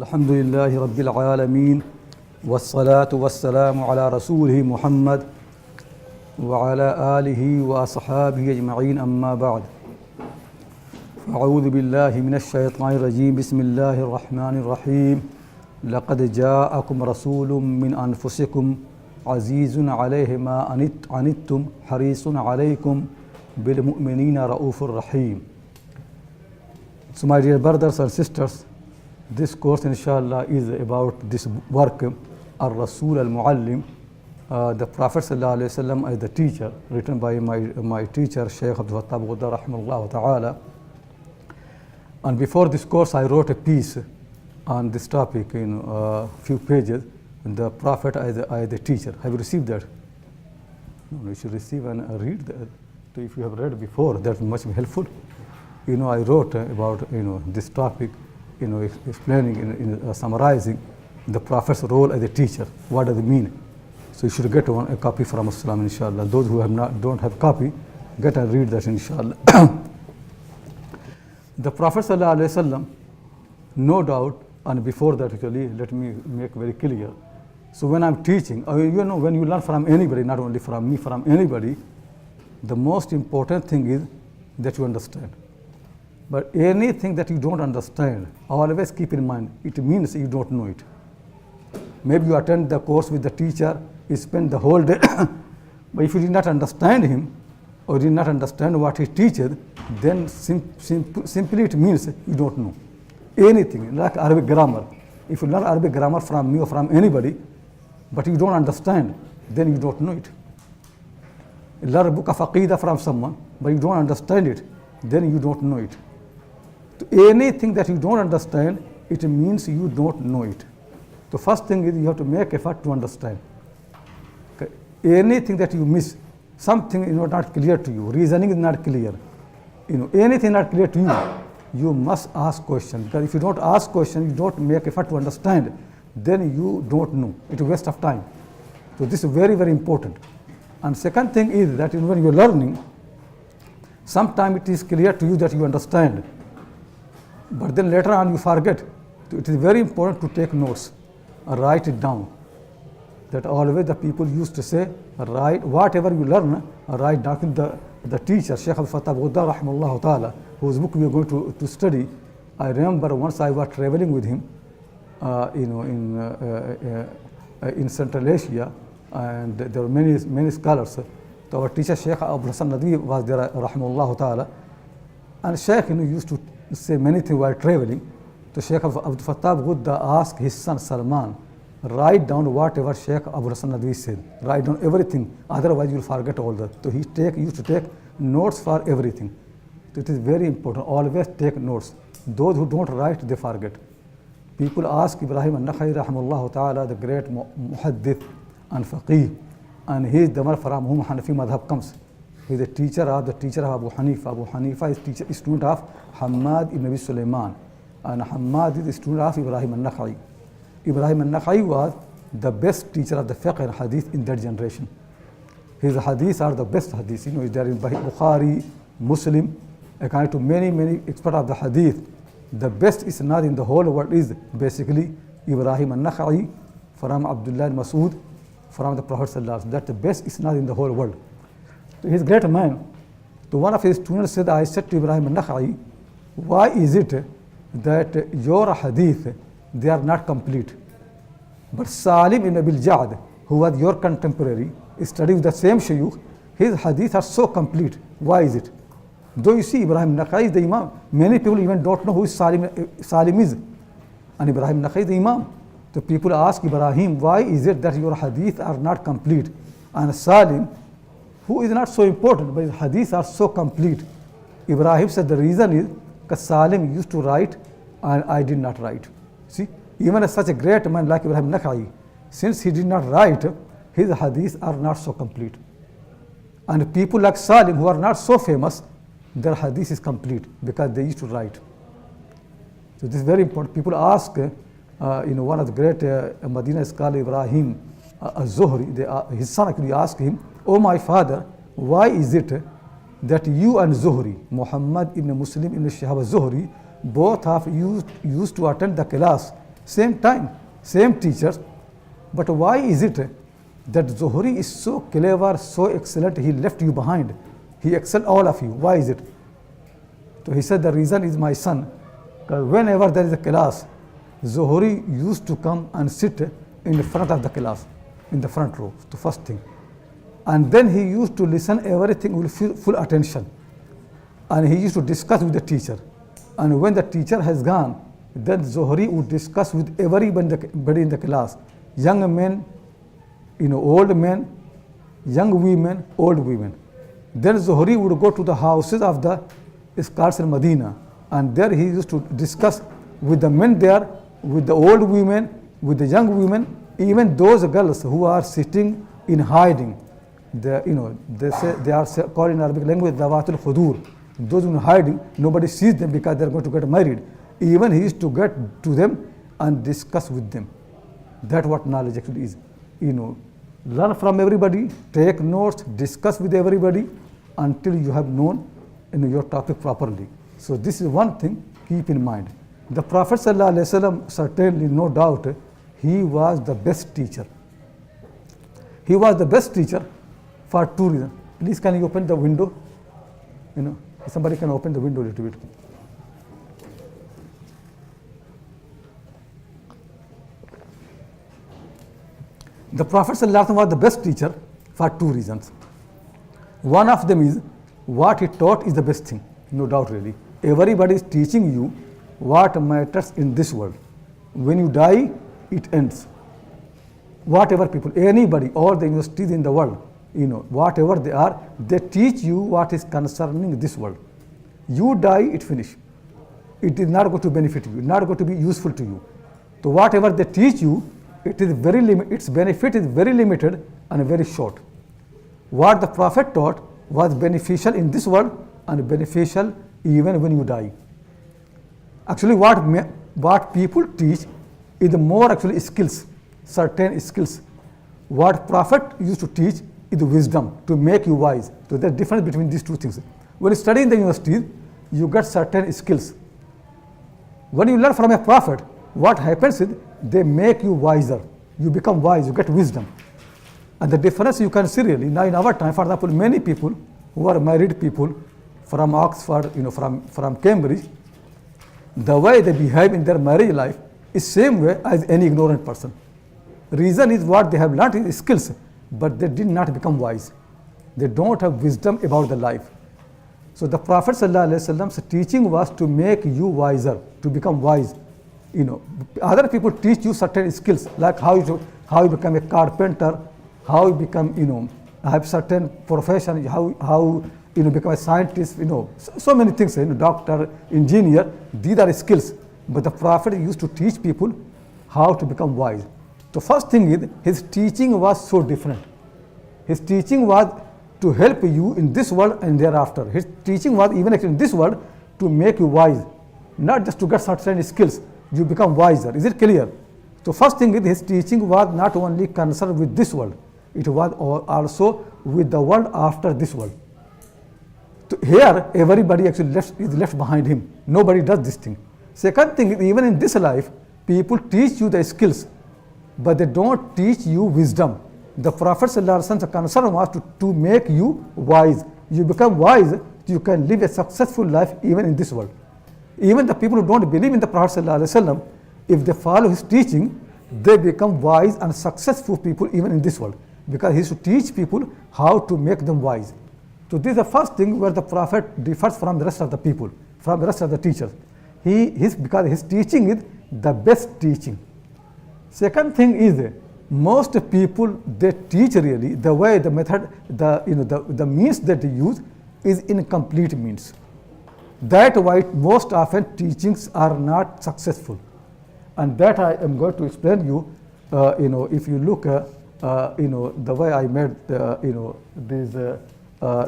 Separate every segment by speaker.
Speaker 1: الحمد لله رب العالمين والصلاة والسلام على رسوله محمد وعلى آله وأصحابه أجمعين أما بعد فأعوذ بالله من الشيطان الرجيم بسم الله الرحمن الرحيم لقد جاءكم رسول من أنفسكم عزيز عليه ما عنتم حريص عليكم بالمؤمنين رؤوف رحيم. So my dear brothers and sisters, this course inshallah is about this work Al-Rasul al-Muallim, the Prophet sallallahu alaihi wasallam as the teacher, written by my teacher Shaykh Abdul Fattah Abu-Ghuddah rahimahullah ta'ala. And before this course I wrote a piece on this topic in a few pages, the Prophet as the teacher. Have you received that? No, you should receive and read that. If you have read before, that's much helpful. I wrote about this topic, explaining, summarizing the Prophet's role as a teacher. What does it mean? So you should get a copy from Al-Salam, inshallah. Those who don't have copy, get and read that, inshallah. The Prophet sallallahu alaihi wasallam, no doubt, and before that actually, let me make very clear. So when I'm teaching, when you learn from anybody, not only from me, from anybody, the most important thing is that you understand. But anything that you don't understand, always keep in mind, it means you don't know it. Maybe you attend the course with the teacher, you spend the whole day, but if you did not understand him, or did not understand what he teaches, then simply it means you don't know anything, like Arabic grammar. If you learn Arabic grammar from me or from anybody, but you don't understand, then you don't know it. You learn a book of Aqidah from someone, but you don't understand it, then you don't know it. Anything that you don't understand, it means you don't know it. The first thing is you have to make effort to understand. Okay. Anything that you miss, something not clear to you, reasoning is not clear, anything not clear to you, you must ask questions. Because if you don't ask questions, you don't make effort to understand, then you don't know. It's a waste of time. So this is very, very important. And second thing is that when you're learning, sometimes it is clear to you that you understand, but then later on you forget. It is very important to take notes and write it down. That always the people used to say, write whatever you learn, write down. The teacher, Shaykh Abdul Fattah Abu-Ghuddah rahimahullah ta'ala, whose book we are going to study, I remember once I was traveling with him in Central Asia, and there were many scholars. So our teacher Shaykh Akram Nadwi was there rahimahullah ta'ala, and Shaykh used to say many things while traveling. So Shaykh Abdul Fattah Abu-Ghuddah asked his son Salman, write down whatever Shaykh Akram Nadwi said. Write down everything, otherwise you will forget all that. So he used to take notes for everything. So it is very important, always take notes. Those who don't write, they forget. People ask Ibrahim an-Nakhai rahimahullah ta'ala, the great muhaddith and faqih, and he is the one from whom Hanafi madhab comes. He is the teacher of Abu Hanifa. Abu Hanifa is student of Hammad ibn Abi Sulaiman, and Hammad is the student of Ibrahim an-Nakhai. Ibrahim an-Nakhai was the best teacher of the fiqh and hadith in that generation. His hadiths are the best hadiths. Is there in Bukhari, Muslim, according to many experts of the hadith. The best isnad in the whole world is basically Ibrahim an-Nakhai from Abdullah al-Mas'ud from the Prophet sallallahu alaihi wasallam. That's the best isnad in the whole world. So he's a great man. So one of his students said, I said to Ibrahim an-Nakhai, why is it that your hadith, they are not complete? But Salim ibn Abil Ja'd, who was your contemporary, studied with the same shayukh, his hadith are so complete. Why is it? Though you see Ibrahim an-Nakhai is the Imam, many people even don't know who is Salim is. And Ibrahim an-Nakhai is the Imam. So people ask Ibrahim, why is it that your hadith are not complete? And Salim, who is not so important, but his hadiths are so complete. Ibrahim said the reason is because Salim used to write and I did not write. See, even such a great man like Ibrahim an-Nakhai, since he did not write, his hadiths are not so complete. And people like Salim who are not so famous, their hadith is complete because they used to write. So this is very important. People ask, one of the great Madina scholar Ibrahim az-Zuhri, his son actually asked him, oh my father, why is it that you and Zuhri, Muhammad ibn Muslim ibn Shihab az-Zuhri, both have used to attend the class same time, same teachers. But why is it that Zuhri is so clever, so excellent, he left you behind? He excelled all of you. Why is it? So he said the reason is my son. Because whenever there is a class, Zuhri used to come and sit in the front of the class, in the front row, the first thing. And then he used to listen everything with full attention. And he used to discuss with the teacher. And when the teacher has gone, then Zuhri would discuss with everybody in the class. Young men, old men, young women, old women. Then Zuhri would go to the houses of the scholars in Medina. And there he used to discuss with the men there, with the old women, with the young women, even those girls who are sitting in hiding. They are called in Arabic language Dawatul Khudur. Those who are hiding, nobody sees them because they are going to get married. Even he used to get to them and discuss with them. That's what knowledge actually is. Learn from everybody, take notes, discuss with everybody until you have known your topic properly. So this is one thing, keep in mind. The Prophet ﷺ, certainly, no doubt, he was the best teacher. He was the best teacher for two reasons. Please, can you open the window? Somebody can open the window a little bit. The Prophet ﷺ was the best teacher for two reasons. One of them is what he taught is the best thing, no doubt really. Everybody is teaching you what matters in this world. When you die, it ends. Whatever people, anybody, all the universities in the world, whatever they are, they teach you what is concerning this world. You die, it finish. It is not going to benefit you, not going to be useful to you. So whatever they teach you, it is its benefit is very limited and very short. What the Prophet taught was beneficial in this world and beneficial even when you die. Actually, what people teach is more actually skills, certain skills. What Prophet used to teach is wisdom, to make you wise. So there's difference between these two things. When you study in the universities, you get certain skills. When you learn from a Prophet, what happens is they make you wiser. You become wise, you get wisdom. And the difference you can see really, now in our time, for example, many people who are married people from Oxford, from Cambridge, the way they behave in their marriage life is same way as any ignorant person. Reason is what they have learned is skills, but they did not become wise. They don't have wisdom about the life. So the Prophet ﷺ's teaching was to make you wiser, to become wise. Other people teach you certain skills, like how you become a carpenter, how you become, have certain profession, how become a scientist, so many things, doctor, engineer, these are skills. But the Prophet used to teach people how to become wise. The first thing is, his teaching was so different. His teaching was to help you in this world and thereafter. His teaching was even actually in this world to make you wise, not just to get certain skills. You become wiser. Is it clear? So first thing is, his teaching was not only concerned with this world, it was also with the world after this world. So here, everybody actually is left behind him. Nobody does this thing. Second thing is, even in this life, people teach you the skills, but they don't teach you wisdom. The Prophet ﷺ's concern was to make you wise. You become wise, you can live a successful life even in this world. Even the people who don't believe in the Prophet ﷺ, if they follow his teaching, they become wise and successful people even in this world, because he used to teach people how to make them wise. So this is the first thing where the Prophet differs from the rest of the people, from the rest of the teachers. Because his teaching is the best teaching. Second thing is, most people, they teach really the way, the method, the means that they use is incomplete means. That why most often teachings are not successful. And that I am going to explain you, if you look, the way I made, these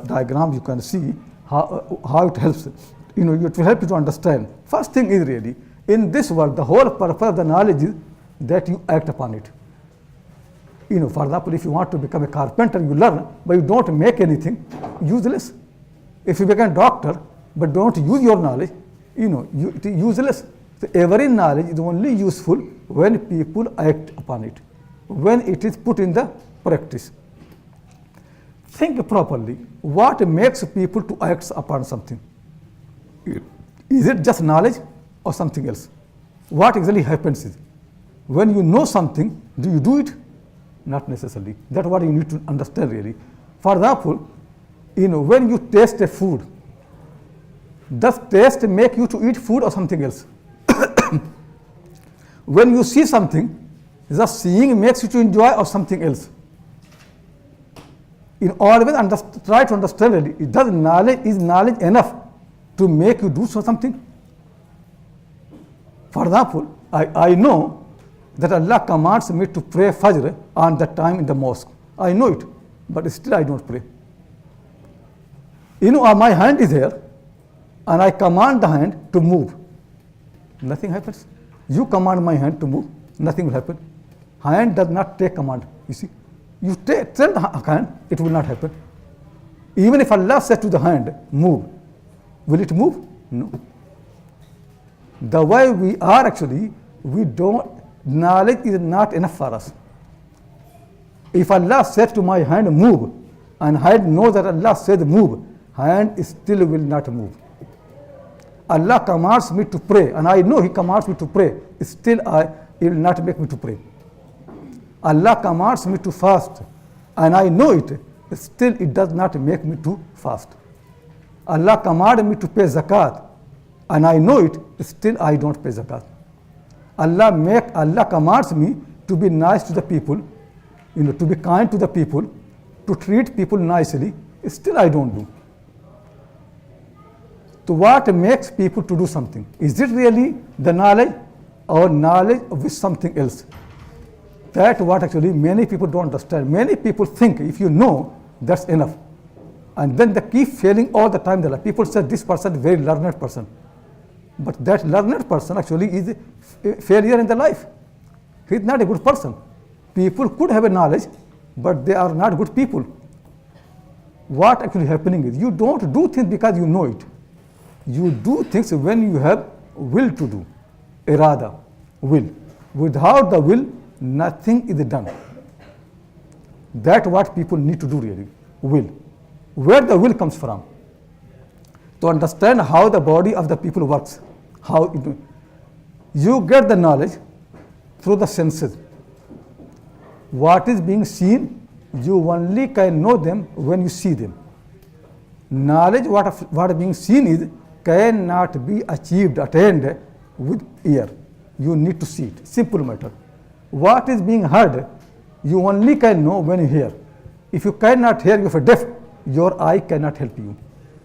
Speaker 1: diagrams, you can see how it helps. It will help you to understand. First thing is really, in this world, the whole purpose of the knowledge is that you act upon it. For example, if you want to become a carpenter, you learn, but you don't make anything, useless. If you become a doctor, but don't use your knowledge, it is useless. So every knowledge is only useful when people act upon it, when it is put in the practice. Think properly. What makes people to act upon something? Is it just knowledge or something else? What exactly happens is, when you know something, do you do it? Not necessarily. That's what you need to understand really. For example, when you taste a food, does taste make you to eat food or something else? When you see something, just seeing makes you to enjoy or something else? Always try to understand really, is knowledge enough to make you do something? For example, I know that Allah commands me to pray Fajr on that time in the mosque. I know it, but still I don't pray. My hand is here, and I command the hand to move. Nothing happens. You command my hand to move, nothing will happen. Hand does not take command, you see. You tell the hand, it will not happen. Even if Allah says to the hand, move, will it move? No. The way we are actually, knowledge is not enough for us. If Allah said to my hand, move, and hand knows that Allah said move, hand still will not move. Allah commands me to pray, and I know He commands me to pray, still He will not make me to pray. Allah commands me to fast, and I know it, still it does not make me to fast. Allah commanded me to pay zakat, and I know it, still I don't pay zakat. Allah commands me to be nice to the people, to be kind to the people, to treat people nicely, still I don't do. So what makes people to do something? Is it really the knowledge or knowledge with something else? That's what actually many people don't understand. Many people think if you know, that's enough. And then they keep failing all the time. People say this person is a very learned person. But that learned person actually is a failure in their life. He is not a good person. People could have a knowledge, but they are not good people. What actually happening is, you don't do things because you know it. You do things when you have will to do. Irada, will. Without the will, nothing is done. That's what people need to do really, will. Where the will comes from? To understand how the body of the people works. You get the knowledge through the senses. What is being seen, you only can know them when you see them. Knowledge, what is being seen is, cannot be attained with ear. You need to see it. Simple matter. What is being heard, you only can know when you hear. If you cannot hear, you are deaf, your eye cannot help you,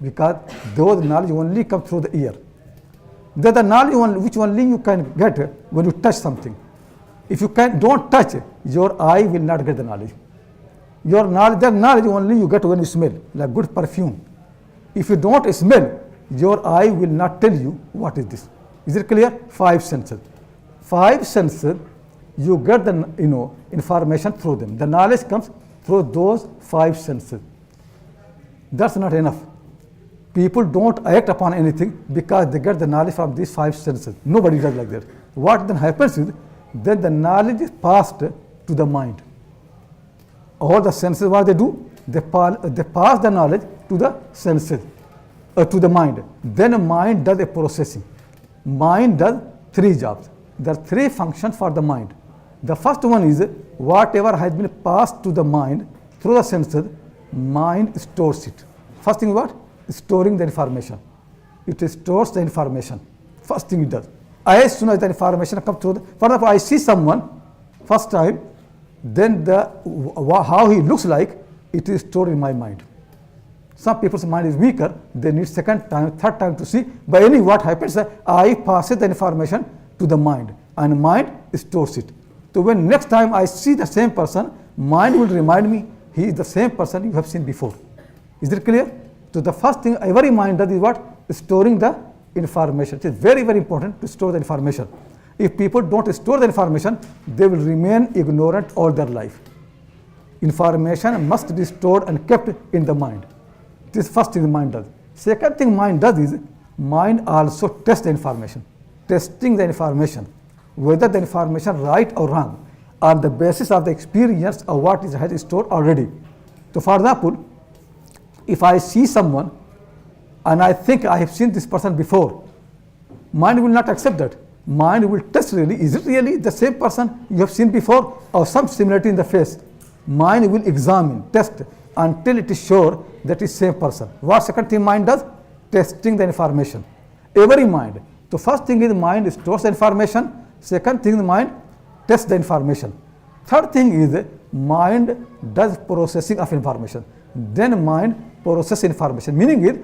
Speaker 1: because those knowledge only come through the ear. That the knowledge which only you can get when you touch something. If you don't touch, your eye will not get the knowledge. The knowledge only you get when you smell, like good perfume. If you don't smell, your eye will not tell you what is this. Is it clear? 5 senses. 5 senses, you get the information through them. The knowledge comes through those 5 senses. That's not enough. People don't act upon anything because they get the knowledge from these 5 senses. Nobody does like that. What then happens is, then the knowledge is passed to the mind. All the senses, what they do? They pass the knowledge to the senses, to the mind. Then the mind does a processing. Mind does 3 jobs. There are 3 functions for the mind. The first one is, whatever has been passed to the mind through the senses, mind stores it. First thing what? Storing the information. It stores the information. First thing it does. As soon as the information comes through, for example, I see someone first time, then how he looks like, it is stored in my mind. Some people's mind is weaker, they need second time, third time to see. But anyway, what happens, I pass the information to the mind, and mind stores it. So when next time I see the same person, mind will remind me, he is the same person you have seen before. Is it clear? So the first thing every mind does is what? Storing the information. It is very, very important to store the information. If people don't store the information, they will remain ignorant all their life. Information must be stored and kept in the mind. This first thing the mind does. Second thing mind does is, mind also tests the information. testing the information, whether the information right or wrong, on the basis of the experience of what is has stored already. So for example, if I see someone and I think I have seen this person before, mind will not accept that. Mind will test really, is it really the same person you have seen before or some similarity in the face? Mind will examine, test until it is sure that is same person. What second thing mind does? Testing the information. Every mind. So first thing is mind stores the information. Second thing, the mind tests the information. Third thing is mind does processing of information. Then mind processes information, meaning it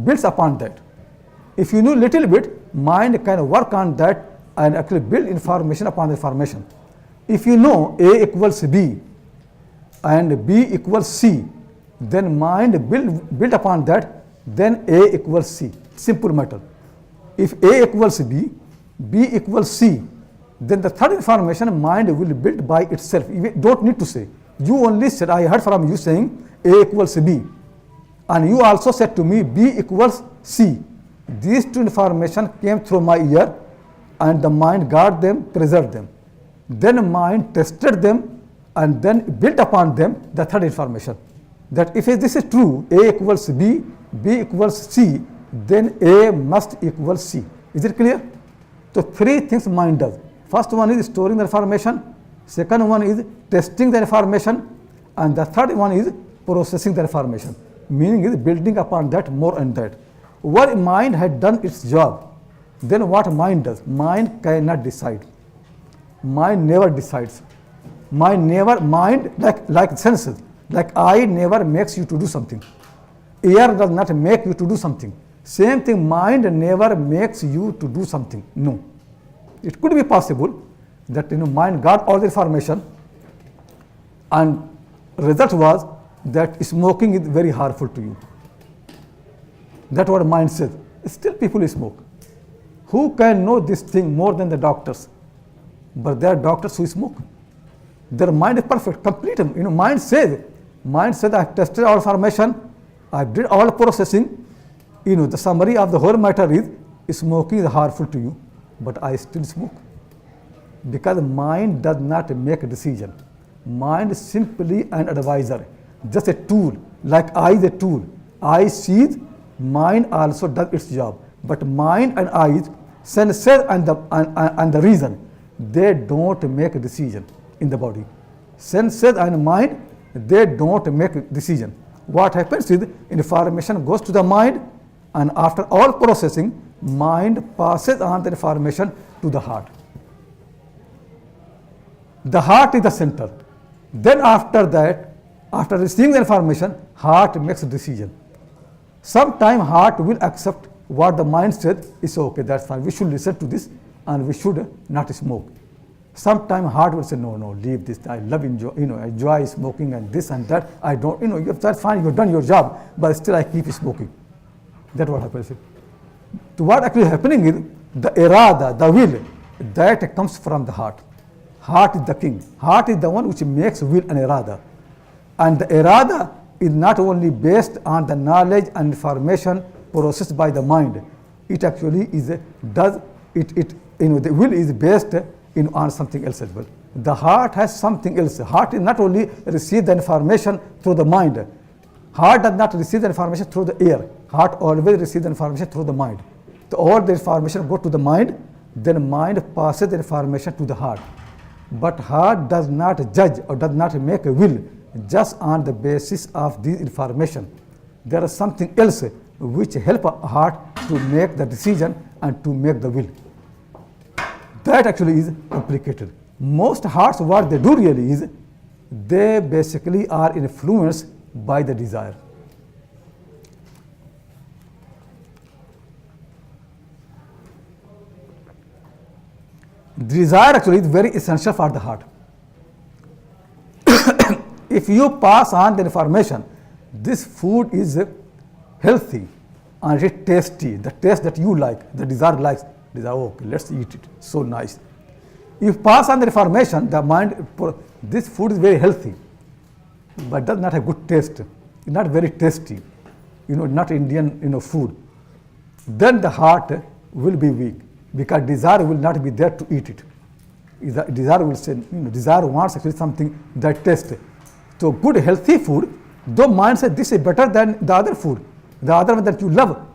Speaker 1: builds upon that. If you know little bit, mind can work on that and actually build information upon the information. If you know A equals B and B equals C, then mind build upon that, then A equals C. Simple matter. If A equals B, B equals C, then the third information mind will build by itself. You don't need to say. You only said, I heard from you saying A equals B. And you also said to me B equals C. These two information came through my ear and the mind guarded them, preserved them. Then mind tested them and then built upon them the third information. That if this is true, A equals B, B equals C, then A must equal C. Is it clear? So three things mind does. First one is storing the information, second one is testing the information, and the third one is processing the information, meaning is building upon that more and that. Where mind had done its job, then what mind does? Mind cannot decide. Mind never decides. Mind like senses, like eye never makes you to do something. Ear does not make you to do something. Same thing, mind never makes you to do something. No. It could be possible that mind got all the information and result was that smoking is very harmful to you. That's what mind says. Still people smoke. Who can know this thing more than the doctors? But there are doctors who smoke. Their mind is perfect, complete. Mind says I tested all information, I did all processing. The summary of the whole matter is smoking is harmful to you, but I still smoke. Because mind does not make a decision. Mind is simply an advisor, just a tool, like eye is a tool. Eye sees, mind also does its job. But mind and eyes, senses and the reason, they don't make a decision in the body. Senses and mind, they don't make a decision. What happens is information goes to the mind, and after all processing, mind passes on the information to the heart. The heart is the center. Then after that, after receiving the information, heart makes a decision. Sometime heart will accept what the mind said is okay, that's fine, we should listen to this and we should not smoke. Sometime heart will say, no, leave this, I love enjoy smoking and this and that, I don't, that's fine, you've done your job, but still I keep smoking. That's what happens. So what actually happening is, the irada, the will, that comes from the heart. Heart is the king. Heart is the one which makes will and irada. And the irada is not only based on the knowledge and information processed by the mind. It actually the will is based on something else as well. The heart has something else. Heart is not only receive the information through the mind. Heart does not receive the information through the ear. Heart always receives the information through the mind. So all the information go to the mind, then mind passes the information to the heart. But heart does not judge or does not make a will just on the basis of this information. There is something else which help a heart to make the decision and to make the will. That actually is complicated. Most hearts, what they do really is, they basically are influenced by the desire. Desire actually is very essential for the heart. If you pass on the information, this food is healthy and it's tasty, the taste that you like, the desire likes, desire, okay, let's eat it, so nice. If you pass on the information, the mind, this food is very healthy, but does not have good taste, it's not very tasty, not Indian food, then the heart will be weak. because desire will not be there to eat it. Desire will say, desire wants actually something that tastes. So good healthy food, though mind says this is better than the other food, the other one that you love,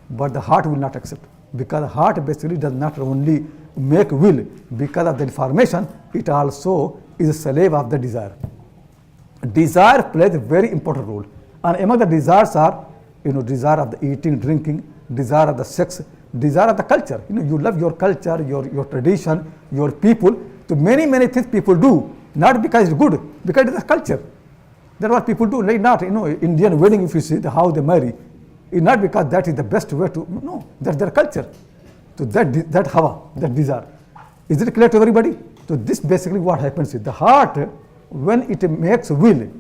Speaker 1: but the heart will not accept, because the heart basically does not only make will because of the information, it also is a slave of the desire. Desire plays a very important role, and among the desires are, desire of the eating, drinking, desire of the sex, desire of the culture. You love your culture, your tradition, your people. So many things people do, not because it's good, because it's a culture. That's what people do. Like not, Indian wedding, if you see how they marry, it's not because that is the best way to, no, that's their culture. So that hawa, that desire. Is it clear to everybody? So this basically what happens is the heart, when it makes will,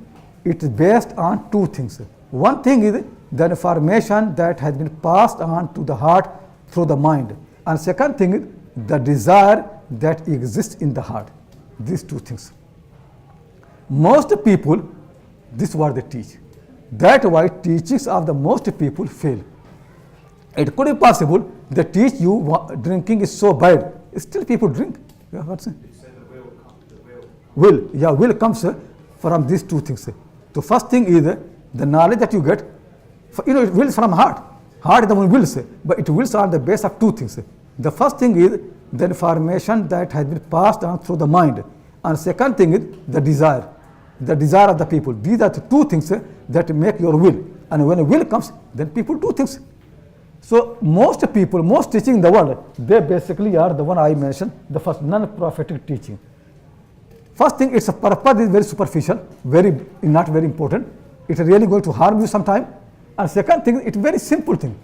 Speaker 1: it is based on two things. One thing is the information that has been passed on to the heart through the mind. And second thing is the desire that exists in the heart. These two things. Most people, this is what they teach. That's why teachings of the most people fail. It could be possible they teach you drinking is so bad. Still people drink. Yeah, what's it? Will comes from these two things. The first thing is the knowledge that you get. It wills from heart. Heart is the one wills, but it wills on the basis of two things. The first thing is the information that has been passed on through the mind, and second thing is the desire of the people. These are the two things that make your will, and when a will comes, then people do things. So most people, most teaching in the world, they basically are the one I mentioned, the first non-prophetic teaching. First thing, its purpose is very superficial, not very important. It's really going to harm you sometime. And second thing, it's very simple thing.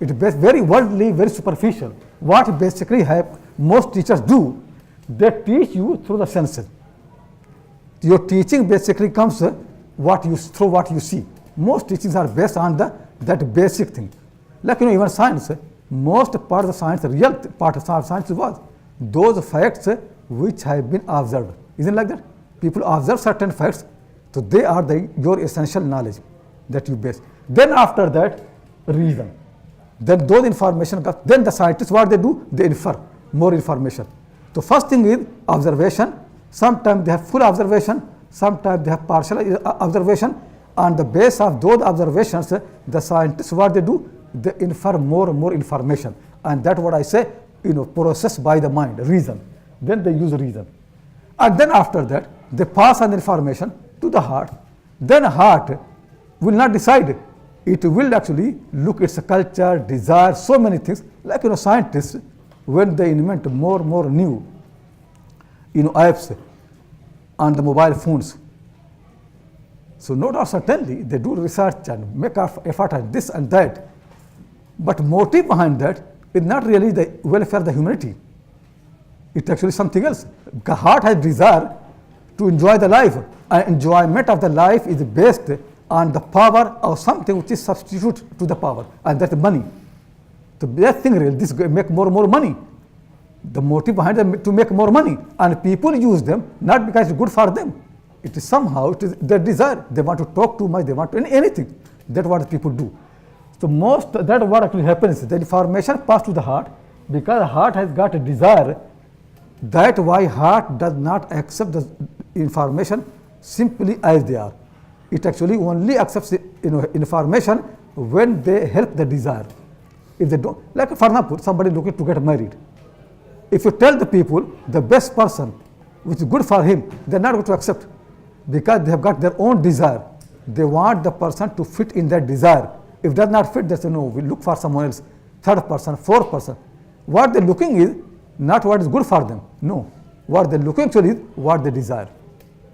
Speaker 1: It's very worldly, very superficial. What basically most teachers do, they teach you through the senses. Your teaching basically comes through what you see. Most teachings are based on that basic thing. Like even science, most part of the science, the real part of science was those facts which have been observed. Isn't it like that? People observe certain facts, so they are your essential knowledge that you base. Then after that, reason. Then those information comes. Then the scientists, what they do? They infer more information. So first thing is observation. Sometimes they have full observation. Sometimes they have partial observation. On the basis of those observations, the scientists, what they do? They infer more and more information. And that's what I say, processed by the mind, reason. Then they use reason. And then after that, they pass on the information to the heart. Then heart will not decide. It will actually look its culture, desire, so many things. Like scientists, when they invent more new apps on the mobile phones. So no doubt certainly they do research and make effort at this and that. But motive behind that is not really the welfare of the humanity. It's actually something else. The heart has desire to enjoy the life. And enjoyment of the life is based on the power of something which is substitute to the power, and that's money. The best thing really, this make more money. The motive behind them to make more money, and people use them not because it's good for them. It is somehow their desire. They want to talk too much. They want to anything. That's what people do. So that what actually happens. The information passed to the heart because the heart has got a desire. That's why heart does not accept the information simply as they are. It actually only accepts information when they help the desire. If they don't, like for example, somebody looking to get married. If you tell the people the best person, which is good for him, they're not going to accept because they have got their own desire. They want the person to fit in that desire. If does not fit, they say no, we look for someone else, third person, fourth person. What they're looking is not what is good for them. No, what they're looking actually is what they desire.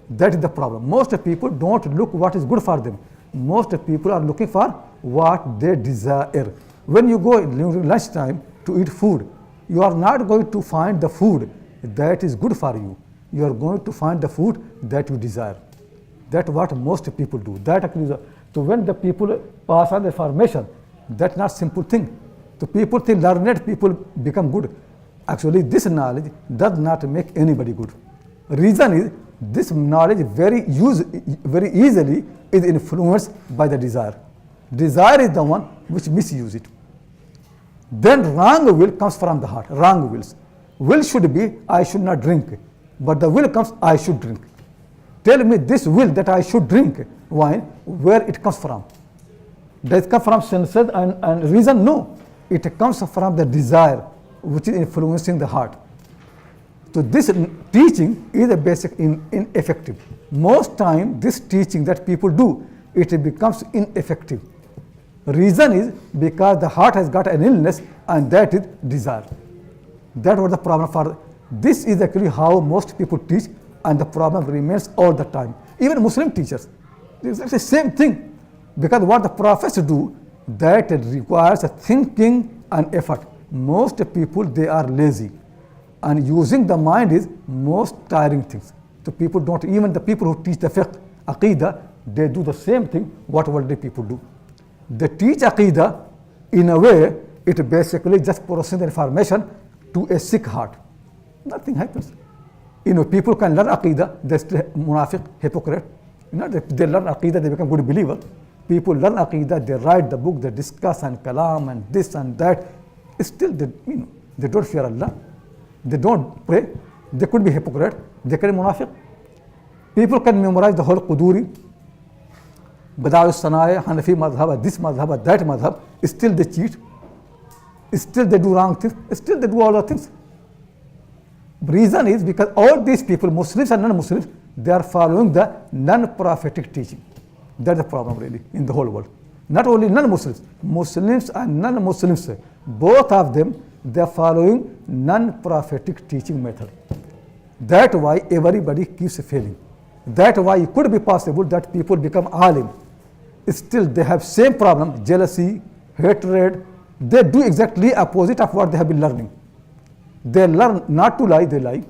Speaker 1: That is the problem. Most people don't look what is good for them. Most people are looking for what they desire. When you go during lunchtime to eat food, you are not going to find the food that is good for you. You are going to find the food that you desire. That's what most people do. That actually so when the people pass on the information, that's not simple thing. So people think learned people become good. Actually, this knowledge does not make anybody good. Reason is this knowledge very easily is influenced by the desire. Desire is the one which misuse it. Then wrong will comes from the heart, wrong wills. Will should be, I should not drink. But the will comes, I should drink. Tell me this will that I should drink wine, where it comes from? Does it come from senses and reason? No. It comes from the desire which is influencing the heart. So this teaching is a basic ineffective. Most time this teaching that people do, it becomes ineffective. Reason is because the heart has got an illness, and that is desire. That was the problem for this is actually how most people teach, and the problem remains all the time. Even Muslim teachers, it's the same thing, because what the prophets do, that requires a thinking and effort. Most people, they are lazy, and using the mind is most tiring things. So people don't, even the people who teach the fiqh, aqidah, they do the same thing what worldly people do. They teach aqidah in a way, it basically just processes the information to a sick heart. Nothing happens. People can learn aqidah, they're still munafiq, hypocrite. They learn aqidah, they become good believer. People learn aqidah, they write the book, they discuss and kalam and this and that. Still, they don't fear Allah. They don't pray. They could be hypocrite. They can be munafiq. People can memorize the whole Quduri, Badawi Sanaya, Hanafi madhab, this madhab, that madhab. Still they cheat. Still they do wrong things. Still they do all the things. Reason is because all these people, Muslims and non-Muslims, they are following the non-prophetic teaching. That's the problem really in the whole world. Not only non-Muslims, Muslims and non-Muslims, both of them, they are following non-prophetic teaching method. That's why everybody keeps failing. That's why it could be possible that people become alim. Still they have same problem, jealousy, hatred. They do exactly opposite of what they have been learning. They learn not to lie, they lie.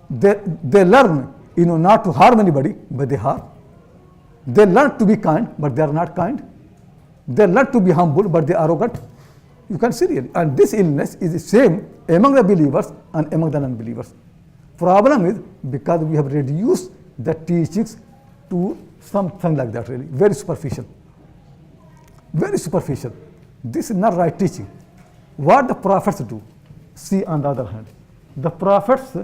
Speaker 1: They learn, not to harm anybody, but they harm. They learn to be kind, but they are not kind. They learn to be humble, but they are arrogant. You can see it. And this illness is the same among the believers and among the non-believers. Problem is because we have reduced the teachings to something like that really, very superficial. Very superficial. This is not right teaching. What the prophets do, see on the other hand, the prophets,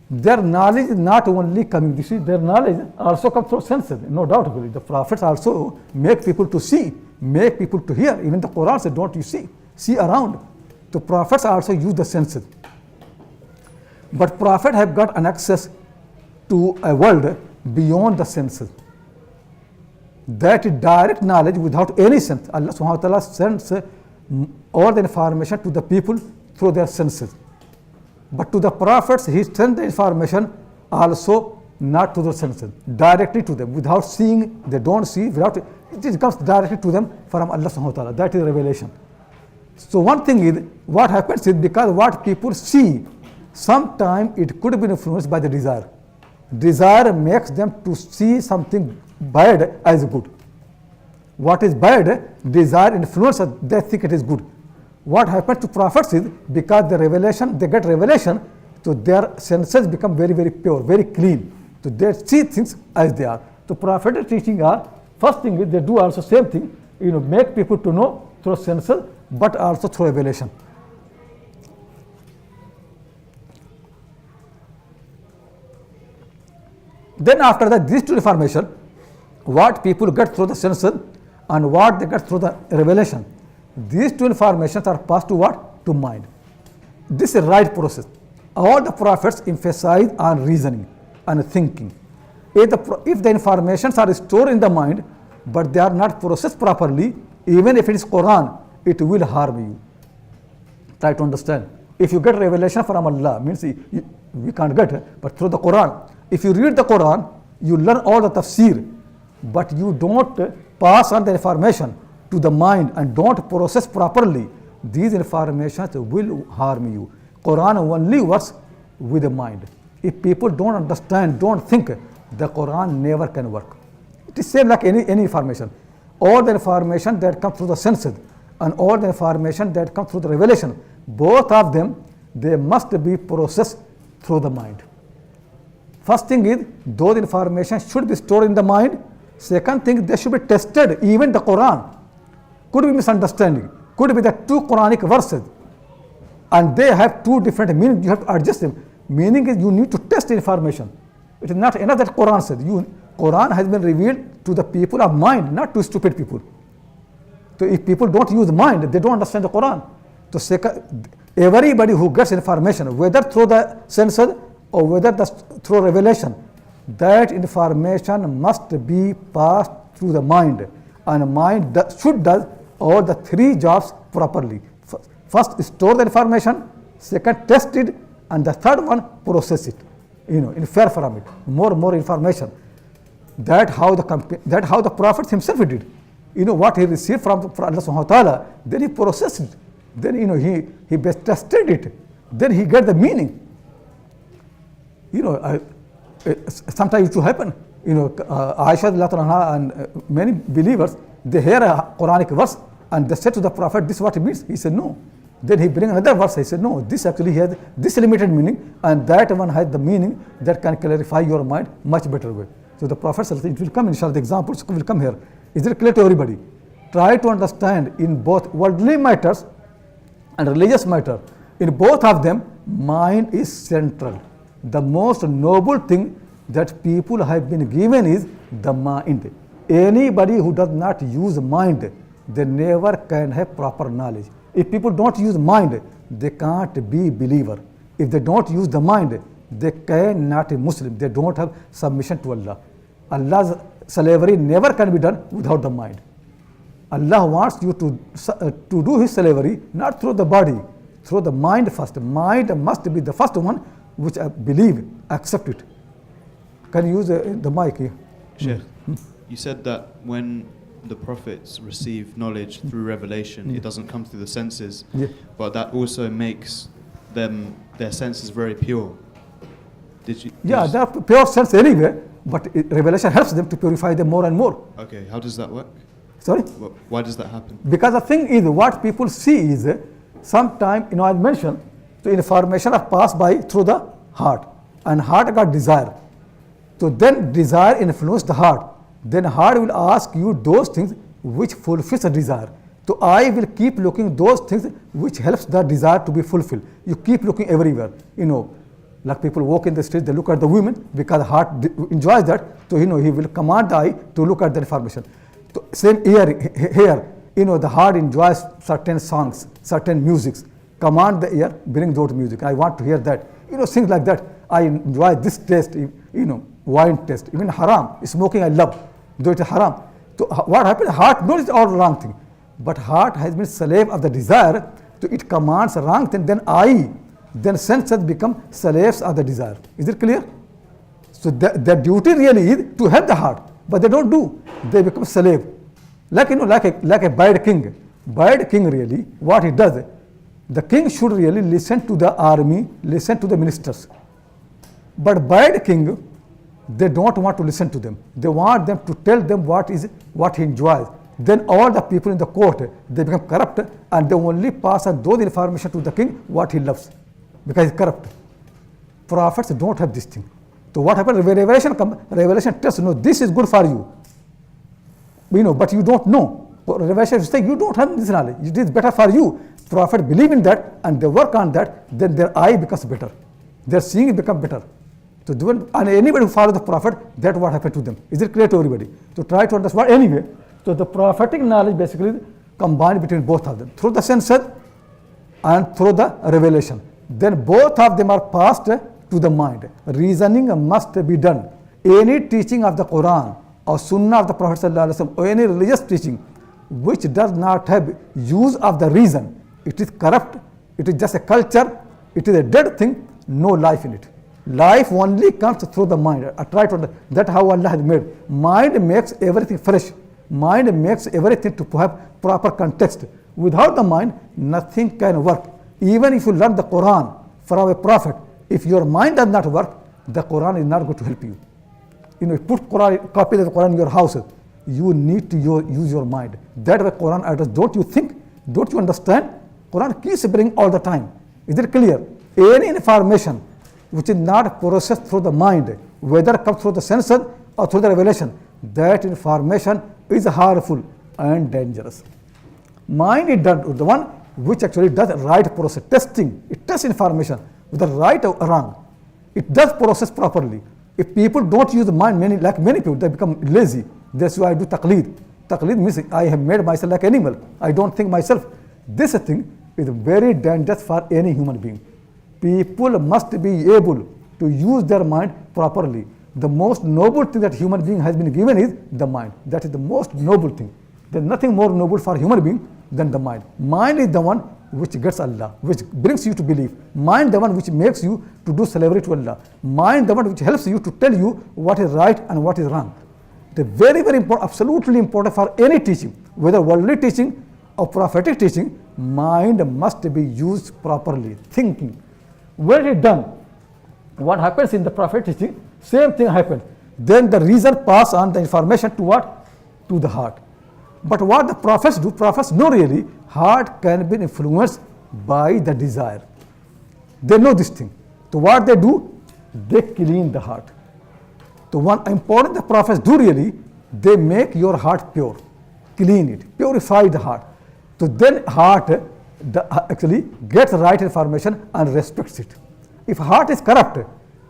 Speaker 1: their knowledge is not only coming, you see, their knowledge also comes through senses, no doubt about it. The prophets also make people to see, make people to hear. Even the Quran says, don't you see around. The prophets also use the senses. But prophets have got an access to a world beyond the senses. That is direct knowledge without any sense. Allah subhanahu wa ta'ala sends all the information to the people through their senses. But to the prophets, he sends the information also not to the senses, directly to them, without seeing, they don't see, it comes directly to them from Allah subhanahu wa ta'ala. That is revelation. So one thing is, what happens is because what people see, sometimes it could be influenced by the desire. Desire makes them to see something bad as good. What is bad, desire influences, they think it is good. What happens to prophets is because the revelation, they get revelation, so their senses become very, very pure, very clean. So they see things as they are. So prophetic teaching are, first thing is they do also same thing, make people to know through senses, but also through revelation. Then after that, these two information, what people get through the senses and what they get through the revelation, these two informations are passed to what? To mind. This is right process. All the prophets emphasize on reasoning and thinking. If the informations are stored in the mind, but they are not processed properly, even if it is Quran, it will harm you. Try to understand. If you get revelation from Allah, means we can't get it, but through the Quran. If you read the Quran, you learn all the tafsir, but you don't pass on the information to the mind and don't process properly, these informations will harm you. Quran only works with the mind. If people don't understand, don't think, the Quran never can work. It is same like any information. All the information that comes through the senses and all the information that comes through the revelation, both of them, they must be processed through the mind. First thing is, those information should be stored in the mind. Second thing, they should be tested. Even the Quran could be misunderstanding. could be the two Quranic verses, and they have two different meanings. You have to adjust them. Meaning is you need to test information. It is not enough that Quran said. Quran has been revealed to the people of mind, not to stupid people. So if people don't use mind, they don't understand the Quran. So everybody who gets information, whether through the senses or whether through revelation, that information must be passed through the mind, and mind should do all the three jobs properly. First, store the information. Second, test it, and the third one, process it. Infer from it more information. That how the Prophet himself did. What he received from Allah subhanahu wa ta'ala, then he processed it. Then he best tested it. Then he get the meaning. Sometimes it will happen. Aisha anha and many believers, they hear a Quranic verse and they say to the Prophet, this is what it means. He said no. Then he bring another verse. He said no, this actually has this limited meaning, and that one has the meaning that can clarify your mind much better way. So the Prophet said, it will come, inshallah, the examples will come here. Is it clear to everybody? Try to understand in both worldly matters and religious matter. In both of them, mind is central. The most noble thing that people have been given is the mind. Anybody who does not use mind, they never can have proper knowledge. If people don't use mind, they can't be believer. If they don't use the mind, they cannot be Muslim. They don't have submission to Allah. Allah's slavery never can be done without the mind. Allah wants you to do His slavery not through the body, through the mind first. Mind must be the first one which I believe, accept it. Can you use the mic here?
Speaker 2: Shaykh, you said that when the prophets receive knowledge through revelation, it doesn't come through the senses, but that also makes their senses very pure.
Speaker 1: They're pure sense anyway, but revelation helps them to purify them more and more.
Speaker 2: Okay, how does that work?
Speaker 1: Sorry?
Speaker 2: Why does that happen?
Speaker 1: Because the thing is, what people see is, sometimes, I mentioned, the information are passed through the heart, and heart got desire. So then desire influences the heart. Then heart will ask you those things which fulfills the desire. So I will keep looking those things which helps the desire to be fulfilled. You keep looking everywhere. Like people walk in the street, they look at the women because the heart enjoys that. So he will command the eye to look at the information. So same here, the heart enjoys certain songs, certain musics. Command the ear, bring those music. I want to hear that. Things like that. I enjoy this taste, wine taste. Even haram, smoking I love, though it is haram. So what happens? Heart knows it's all wrong thing. But heart has been slave of the desire, so it commands a wrong thing. Then senses become slaves of the desire. Is it clear? So their duty really is to help the heart, but they don't do. They become slave. Like a bad king. Bad king really, what he does, the king should really listen to the army, listen to the ministers. But bad king, they don't want to listen to them. They want them to tell them what he enjoys. Then all the people in the court, they become corrupt, and they only pass on those information to the king what he loves, because he's corrupt. Prophets don't have this thing. So what happens? Revelation tells you, no, this is good for you. But you don't know. Revelation says you don't have this knowledge. It is better for you. Prophet believe in that and they work on that, then their eye becomes better. Their seeing becomes better. So and anybody who follows the Prophet, that's what happened to them. Is it clear to everybody? So try to understand. Anyway, so the prophetic knowledge basically combined between both of them, through the senses and through the revelation. Then both of them are passed to the mind. Reasoning must be done. Any teaching of the Quran or Sunnah of the Prophet ﷺ, or any religious teaching which does not have use of the reason, it is corrupt, it is just a culture, it is a dead thing, no life in it. Life only comes through the mind. I try to understand. That's how Allah has made. Mind makes everything fresh. Mind makes everything to have proper context. Without the mind, nothing can work. Even if you learn the Quran from a prophet, if your mind does not work, the Quran is not going to help you. You put copy of the Quran in your house, you need to use your mind. That way Quran address. Don't you think? Don't you understand? Quran keeps bringing all the time. Is it clear? Any information which is not processed through the mind, whether it comes through the senses or through the revelation, that information is harmful and dangerous. Mind is the one which actually does the right process, testing. It tests information whether right or wrong. It does process properly. If people don't use the mind, many people, they become lazy. That's why I do taqleed. Taqleed means I have made myself like animal. I don't think myself. This thing is very dangerous for any human being. People must be able to use their mind properly. The most noble thing that human being has been given is the mind. That is the most noble thing. There's nothing more noble for human being than the mind. Mind is the one which gets Allah, which brings you to believe. Mind the one which makes you to do slavery to Allah. Mind the one which helps you to tell you what is right and what is wrong. It is very, very important, absolutely important for any teaching, whether worldly teaching or prophetic teaching. Mind must be used properly, thinking. When it is done, what happens in the prophetic teaching? Same thing happens. Then the reason pass on the information to what? To the heart. But what the prophets do, prophets know really, heart can be influenced by the desire. They know this thing. So what they do? They clean the heart. So one important the prophets do really, they make your heart pure, clean it, purify the heart. So then heart actually gets right information and respects it. If heart is corrupt,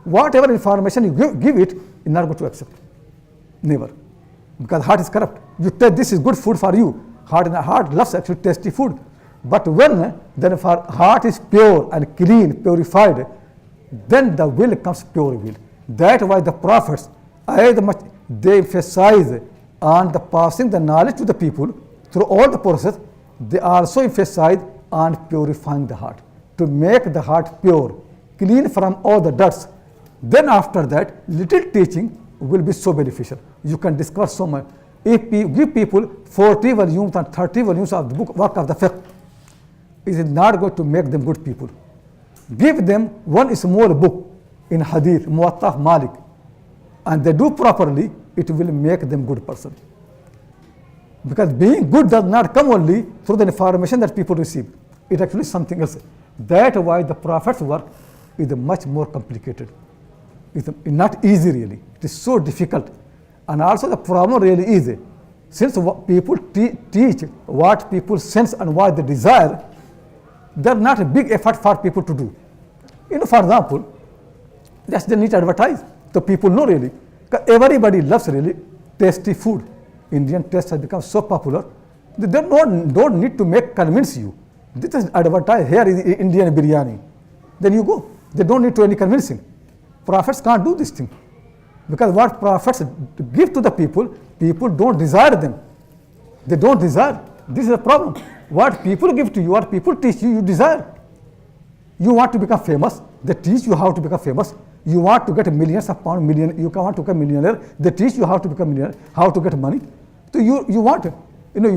Speaker 1: whatever information you give it, it's not going to accept. Never. Because heart is corrupt. You tell this is good food for you. Heart loves actually tasty food. But when then if our heart is pure and clean, purified, then the will comes pure will. That's why the prophets, they emphasize on the passing the knowledge to the people through all the process. They also emphasize on purifying the heart, to make the heart pure, clean from all the dirts. Then after that, little teaching will be so beneficial. You can discover so much. If you give people 40 volumes and 30 volumes of the book, work of the fiqh, it is not going to make them good people. Give them one small book in hadith, Muwatta of Malik, and they do properly, it will make them good person. Because being good does not come only through the information that people receive. It actually is something else. That's why the Prophet's work is much more complicated. It's not easy really. It is so difficult. And also the problem really is, since people teach what people sense and what they desire, they're not a big effort for people to do. For example, just they need to advertise. So people know really. Everybody loves really tasty food. Indian taste has become so popular. They don't need to convince you. They just advertise, here is Indian biryani. Then you go. They don't need to any convincing. Prophets can't do this thing. Because what prophets give to the people, people don't desire them. They don't desire. This is the problem. What people give to you, what people teach you, you desire. You want to become famous, they teach you how to become famous. You want to get millions of pounds, you want to become millionaire, they teach you how to become millionaire, how to get money. So you want,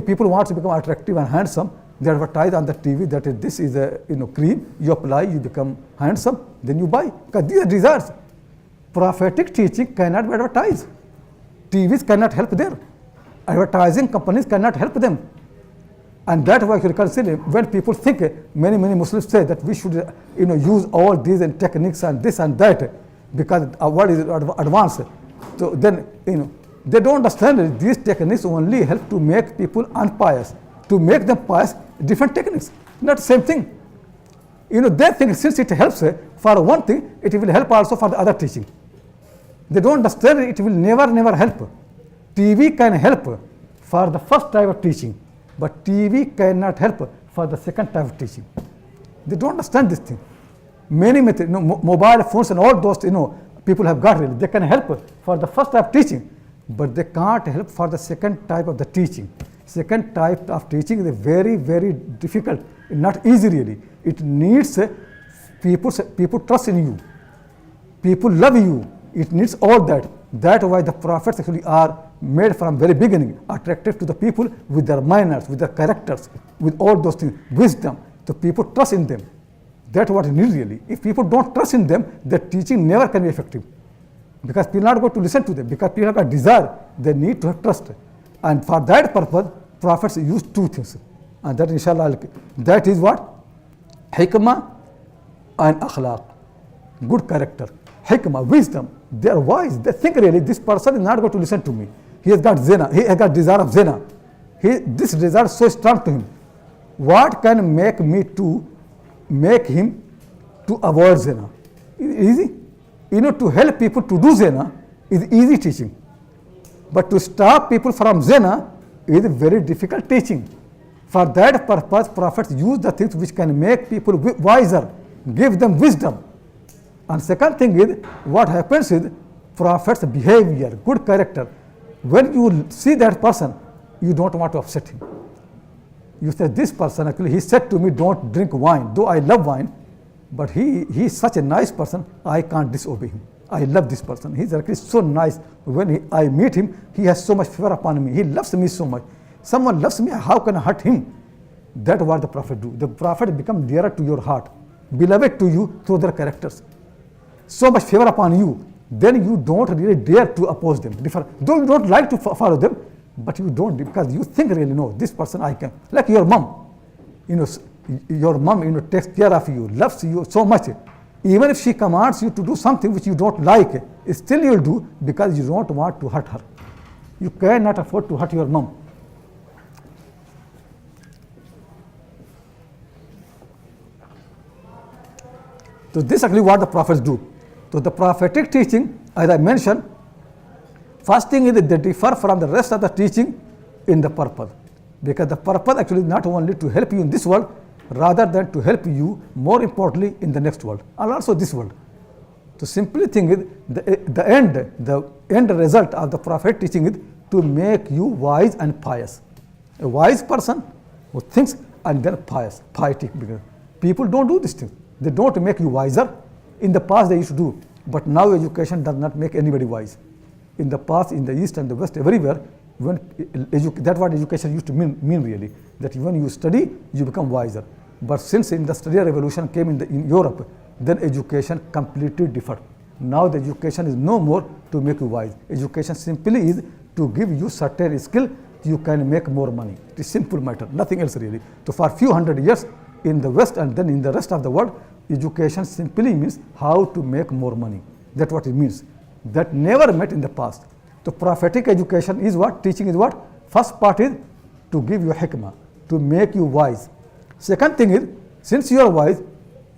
Speaker 1: people want to become attractive and handsome. They advertise on the TV that this is a cream, you apply, you become handsome, then you buy. Because these are desires. Prophetic teaching cannot be advertised. TVs cannot help there. Advertising companies cannot help them. And that's why you consider when people think, many Muslims say that we should use all these techniques and this and that because our world is advanced. So then they don't understand that these techniques only help to make people unpious. To make them pious, different techniques, not the same thing. They think since it helps for one thing, it will help also for the other teaching. They don't understand it will never help. TV can help for the first type of teaching, but TV cannot help for the second type of teaching. They don't understand this thing. Many methods, mobile phones and all those, people have got really. They can help for the first type of teaching, but they can't help for the second type of the teaching. Second type of teaching is very, very difficult, not easy really. It needs people trust in you. People love you. It needs all that. That's why the prophets actually are made from very beginning, attractive to the people with their manners, with their characters, with all those things, wisdom. The people trust in them. That's what it needs really. If people don't trust in them, the teaching never can be effective. Because people are not going to listen to them. Because people have a desire, they need to have trust. And for that purpose, prophets use two things. And that inshallah, that is what? Hikmah and akhlaq. Good character. Hikmah, wisdom. They are wise. They think really, this person is not going to listen to me. He has got zina. He has got desire of zina. This desire is so strong to him. what can make him to avoid zina? Easy. To help people to do zina is easy teaching. But to stop people from zina is very difficult teaching. For that purpose, prophets use the things which can make people wiser, give them wisdom. And second thing is, what happens is prophet's behavior, good character. When you see that person, you don't want to upset him. You say, this person actually, he said to me, don't drink wine, though I love wine, but he is such a nice person, I can't disobey him. I love this person. He's actually so nice. When I meet him, he has so much favor upon me. He loves me so much. Someone loves me, how can I hurt him? That's what the prophet do. The prophet become dearer to your heart, beloved to you through their characters. So much favor upon you, then you don't really dare to oppose them. Though you don't like to follow them, but you don't, because you think really, no, this person I can. Like your mom. Your mom, takes care of you, loves you so much. Even if she commands you to do something which you don't like, still you'll do because you don't want to hurt her. You cannot afford to hurt your mom. So this is actually what the prophets do. So the prophetic teaching, as I mentioned, first thing is that they differ from the rest of the teaching in the purpose. Because the purpose actually is not only to help you in this world, rather than to help you more importantly in the next world and also this world. So simply thing is the end result of the prophet teaching is to make you wise and pious. A wise person who thinks and then pious, pietic. Because people don't do this thing. They don't make you wiser. In the past they used to do, but now education does not make anybody wise. In the past, in the east and the west, everywhere, that's what education used to mean really, that when you study, you become wiser. But since industrial revolution came in Europe, then education completely differed. Now the education is no more to make you wise. Education simply is to give you certain skill, you can make more money. It is simple matter, nothing else really. So for a few hundred years in the West and then in the rest of the world, education simply means how to make more money. That's what it means. That never met in the past. So prophetic education is what? Teaching is what? First part is to give you hikmah, to make you wise. Second thing is, since you are wise,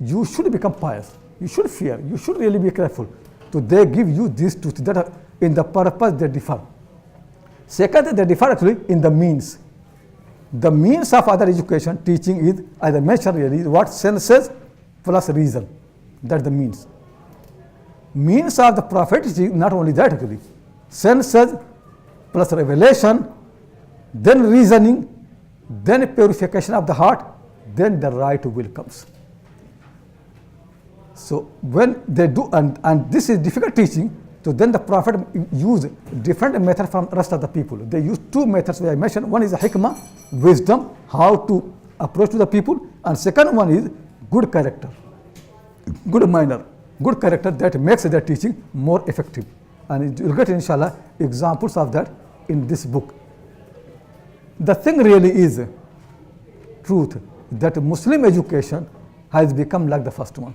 Speaker 1: you should become pious. You should fear. You should really be careful. So they give you these two things that are in the purpose they differ. Second, they differ actually in the means. The means of other education teaching is, as I mentioned really, what? Senses plus reason. That's the means. Means of the prophet teaching, not only that actually. Senses plus revelation, then reasoning, then purification of the heart, then the right will comes. So when they do, and this is difficult teaching, so then the prophet use different method from rest of the people. They use two methods which I mentioned. One is hikmah, wisdom, how to approach to the people, and second one is good character, good manner, good character that makes their teaching more effective. And you'll get inshallah examples of that in this book. The thing really is truth that Muslim education has become like the first one.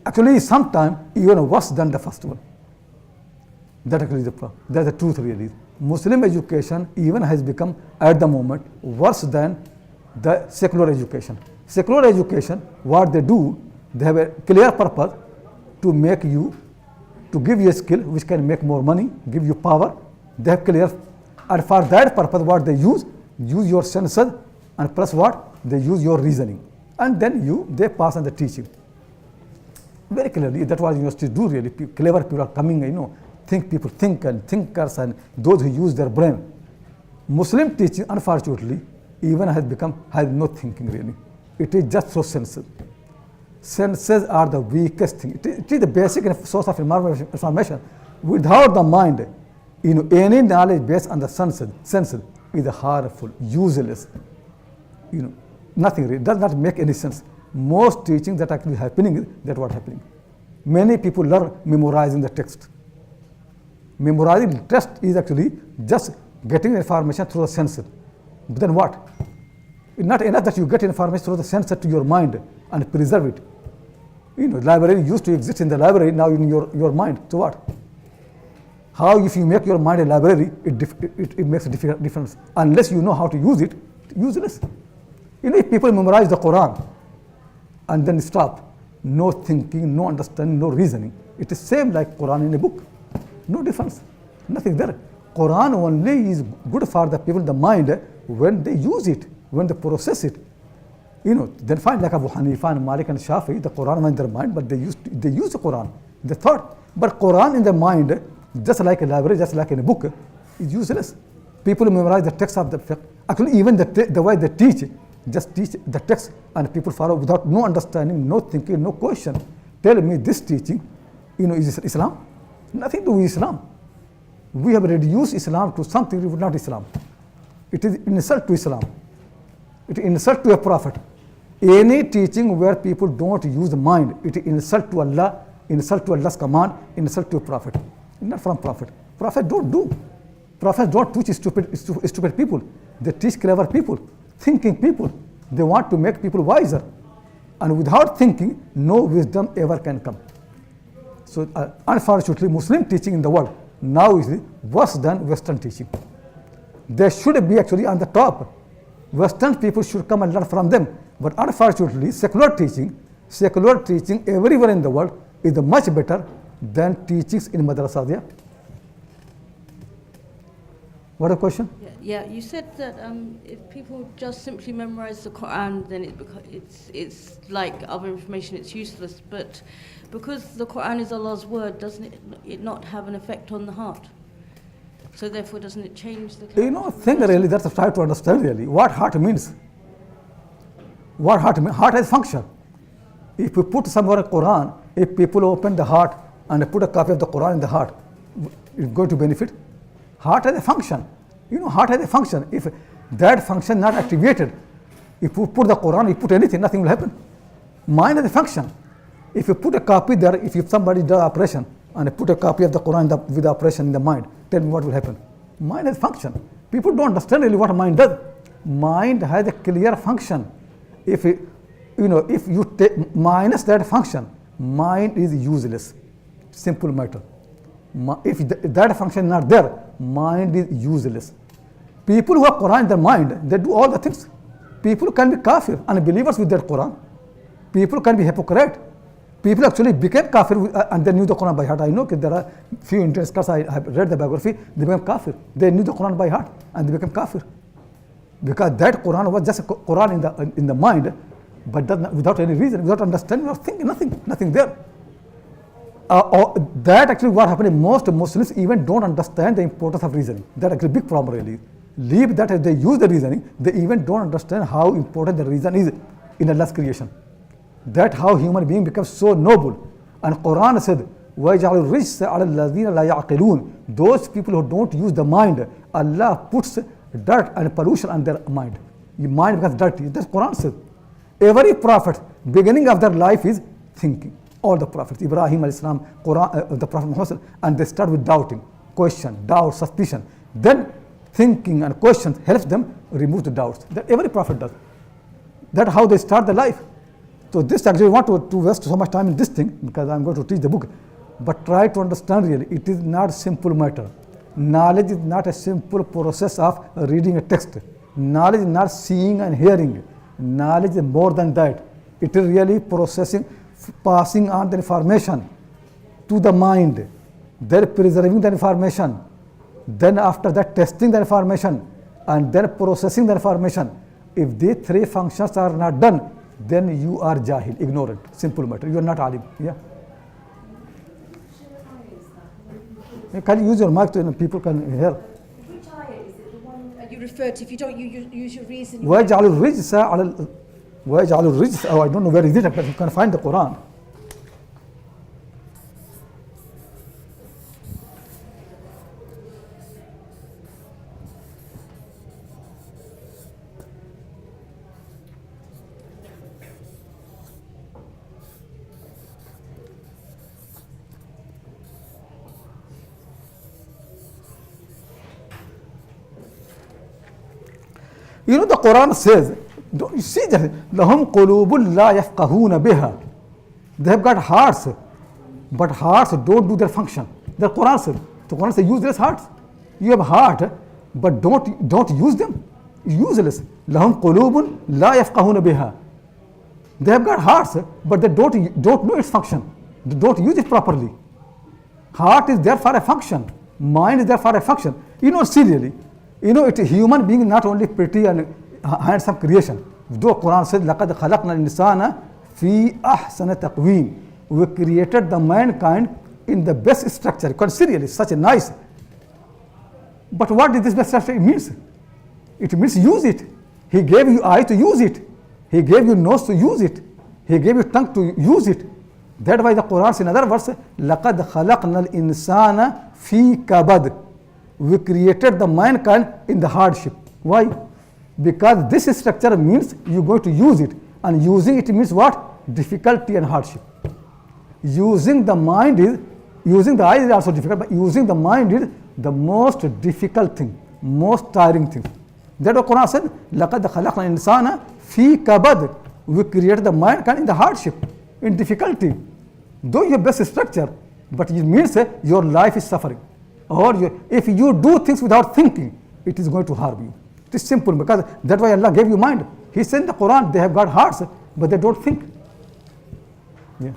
Speaker 1: Actually, sometimes even worse than the first one. That's the truth really. Muslim education even has become at the moment worse than the secular education. Secular education, what they do, they have a clear purpose to make you, to give you a skill which can make more money, give you power. They have clear, and for that purpose what they use your senses, and plus what? They use your reasoning. And then they pass on the teaching. Very clearly, that's what universities do really. Clever people are coming, people think and thinkers and those who use their brain. Muslim teaching, unfortunately, even has no thinking really. It is just through senses. Senses are the weakest thing. It is the basic source of information. Without the mind, any knowledge based on the senses is harmful, useless. Nothing really, does not make any sense. Most teaching that actually happening is that what happening. Many people learn memorizing the text. Memorizing the text is actually just getting information through the senses. But then what? It's not enough that you get information through the senses to your mind and preserve it. Library used to exist in the library, now in your mind. So what? How if you make your mind a library, it makes a difference. Unless you know how to use it, Useless. If people memorize the Quran and then stop, no thinking, no understanding, no reasoning, it is same like Quran in a book. No difference, nothing there. Quran only is good for the people, the mind, when they use it, when they process it. Then find like Abu Hanifa and Malik and Shafi, the Quran was in their mind, but they use the Quran, they thought. But Quran in the mind, just like a library, just like in a book, is useless. People memorize the text of the fiqh. Actually, even the way they teach, just teach the text and people follow without no understanding, no thinking, no question. Tell me this teaching, is Islam? Nothing to do with Islam. We have reduced Islam to something which is not Islam. It is insult to Islam. It is insult to a prophet. Any teaching where people don't use the mind, it is insult to Allah, insult to Allah's command, insult to a prophet. Not from prophet. Prophet don't do. Prophets don't teach stupid people. They teach clever people, thinking people. They want to make people wiser. And without thinking, no wisdom ever can come. So unfortunately, Muslim teaching in the world now is worse than Western teaching. They should be actually on the top. Western people should come and learn from them. But unfortunately, secular teaching everywhere in the world is much better than teachings in madrasas. Yeah? What a question?
Speaker 3: Yeah, you said that if people just simply memorize the Quran, then it's like other information, it's useless. But because the Quran is Allah's word, doesn't it not have an effect on the heart? So therefore, doesn't it change the character?
Speaker 1: Think really, that's try to understand really what heart means. What heart means? Heart has function. If we put somewhere a Quran, if people open the heart and put a copy of the Quran in the heart, it's going to benefit. Heart has a function. Heart has a function. If that function not activated, if you put the Quran, you put anything, nothing will happen. Mind has a function. If you put a copy there, if somebody does operation and put a copy of the Quran with the operation in the mind, tell me what will happen. Mind has function. People don't understand really what mind does. Mind has a clear function. If you minus that function, mind is useless. Simple matter. If that function is not there, mind is useless. People who have Quran in their mind, they do all the things. People can be kafir, unbelievers with their Quran. People can be hypocrite. People actually became kafir and they knew the Quran by heart. I know there are few Indian scholars, I have read the biography, they became kafir. They knew the Quran by heart and they became kafir. Because that Quran was just a Quran in the mind, but without any reason, without understanding, without thinking, nothing there. That actually what happened, most Muslims even don't understand the importance of reasoning. That actually big problem really. Leave that, as they use the reasoning, they even don't understand how important the reason is in Allah's creation. That how human being becomes so noble. And Quran said, وَيَجْعَلُ الرِّجْسَ عَلَى الَّذِينَ لَا يَعْقِلُونَ. Those people who don't use the mind, Allah puts dirt and pollution on their mind. Your mind becomes dirty. That's Quran says. Every prophet, beginning of their life is thinking. All the prophets, Ibrahim al-Islam, Quran, the Prophet Muhammad, and they start with doubting, question, doubt, suspicion. Then thinking and questions helps them remove the doubts. That every prophet does. That's how they start their life. So this actually, I want to waste so much time in this thing because I'm going to teach the book. But try to understand really, it is not a simple matter. Knowledge is not a simple process of reading a text. Knowledge is not seeing and hearing. Knowledge is more than that. It is really processing, passing on the information to the mind, then preserving the information, then after that testing the information, and then processing the information. If these three functions are not done, then you are jahil, ignorant, simple matter. You are not alim. Yeah. Can you use your mic so people can hear?
Speaker 4: Which ayah is it? The one you referred to? If you don't use your reason.
Speaker 1: وَيَجْعَلُ الرِّجْسَ I don't know where is it, but you can find the Quran. The Quran says, you see that لَهُمْ قُلُوبٌ لَا يَفْقَهُونَ بِهَا. They have got hearts, but hearts don't do their function. The Quran says, use their hearts. You have heart, but don't use them. useless. لهم قلوب لا يفقهون بها. They have got hearts, but they don't know its function. They don't use it properly. Heart is there for a function. Mind is there for a function. Serially, it's a human being, not only pretty and handsome creation. Though Quran says, لَقَدْ خَلَقْنَا الْإِنسَانَ فِي أَحْسَنَ تَقْوِيمٍ. We created the mankind in the best structure. Seriously, such a nice. But what does this best structure means? It means use it. He gave you eye to use it. He gave you nose to use it. He gave you tongue to use it. That's why the Quran says in another verse, لَقَدْ خَلَقْنَا الْإِنسَانَ فِي كَبَدٍ. We created the mankind in the hardship. Why? Because this structure means you're going to use it. And using it means what? Difficulty and hardship. Using the eye is also difficult, but using the mind is the most difficult thing, most tiring thing. That's what Quran said, لَقَدْ خَلَقْنَا الْإِنسَانَ فِي كَبَدٍ. We created the mankind in the hardship, in difficulty. Though you have best structure, but it means your life is suffering. Or if you do things without thinking, it is going to harm you. It is simple, because that's why Allah gave you mind. He said in the Quran, they have got hearts, but they don't think. Yeah.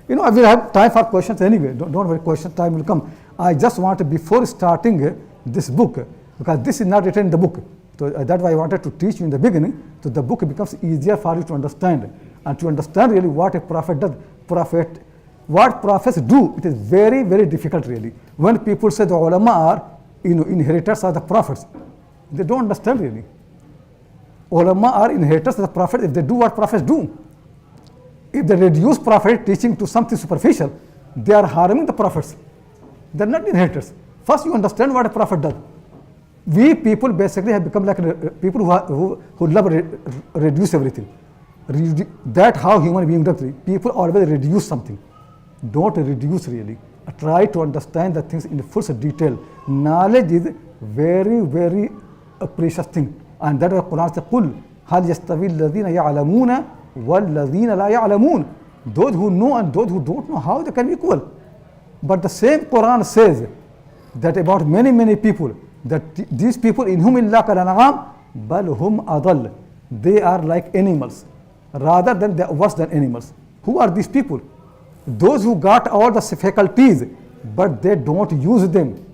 Speaker 1: I will have time for questions anyway. Don't worry, question time will come. I just want, before starting this book, because this is not written in the book, so that's why I wanted to teach you in the beginning, so the book becomes easier for you to understand. And to understand really what a prophet does, what prophets do, it is very, very difficult really. When people say the ulama are inheritors of the prophets, they don't understand really. Ulama are inheritors of the prophets if they do what prophets do. If they reduce prophet teaching to something superficial, they are harming the prophets. They are not inheritors. First you understand what a prophet does. We people basically have become like people who love reduce everything. That's how human beings do. People always reduce something. Don't reduce really. Try to understand the things in full detail. Knowledge is very, very precious thing. And that's why Quran says, قُلْ هَلْ يَسْتَوِي الَّذِينَ يَعْلَمُونَ وَالَّذِينَ لَا يَعْلَمُونَ. Those who know and those who don't know, how they can be equal. But the same Quran says that about many, many people, that these people in whom إِلَّا كَالْأَنْعَامِ بَلْ هُمْ أَضَلُّ. They are like animals, rather than they are worse than animals. Who are these people? Those who got all the faculties, but they don't use them.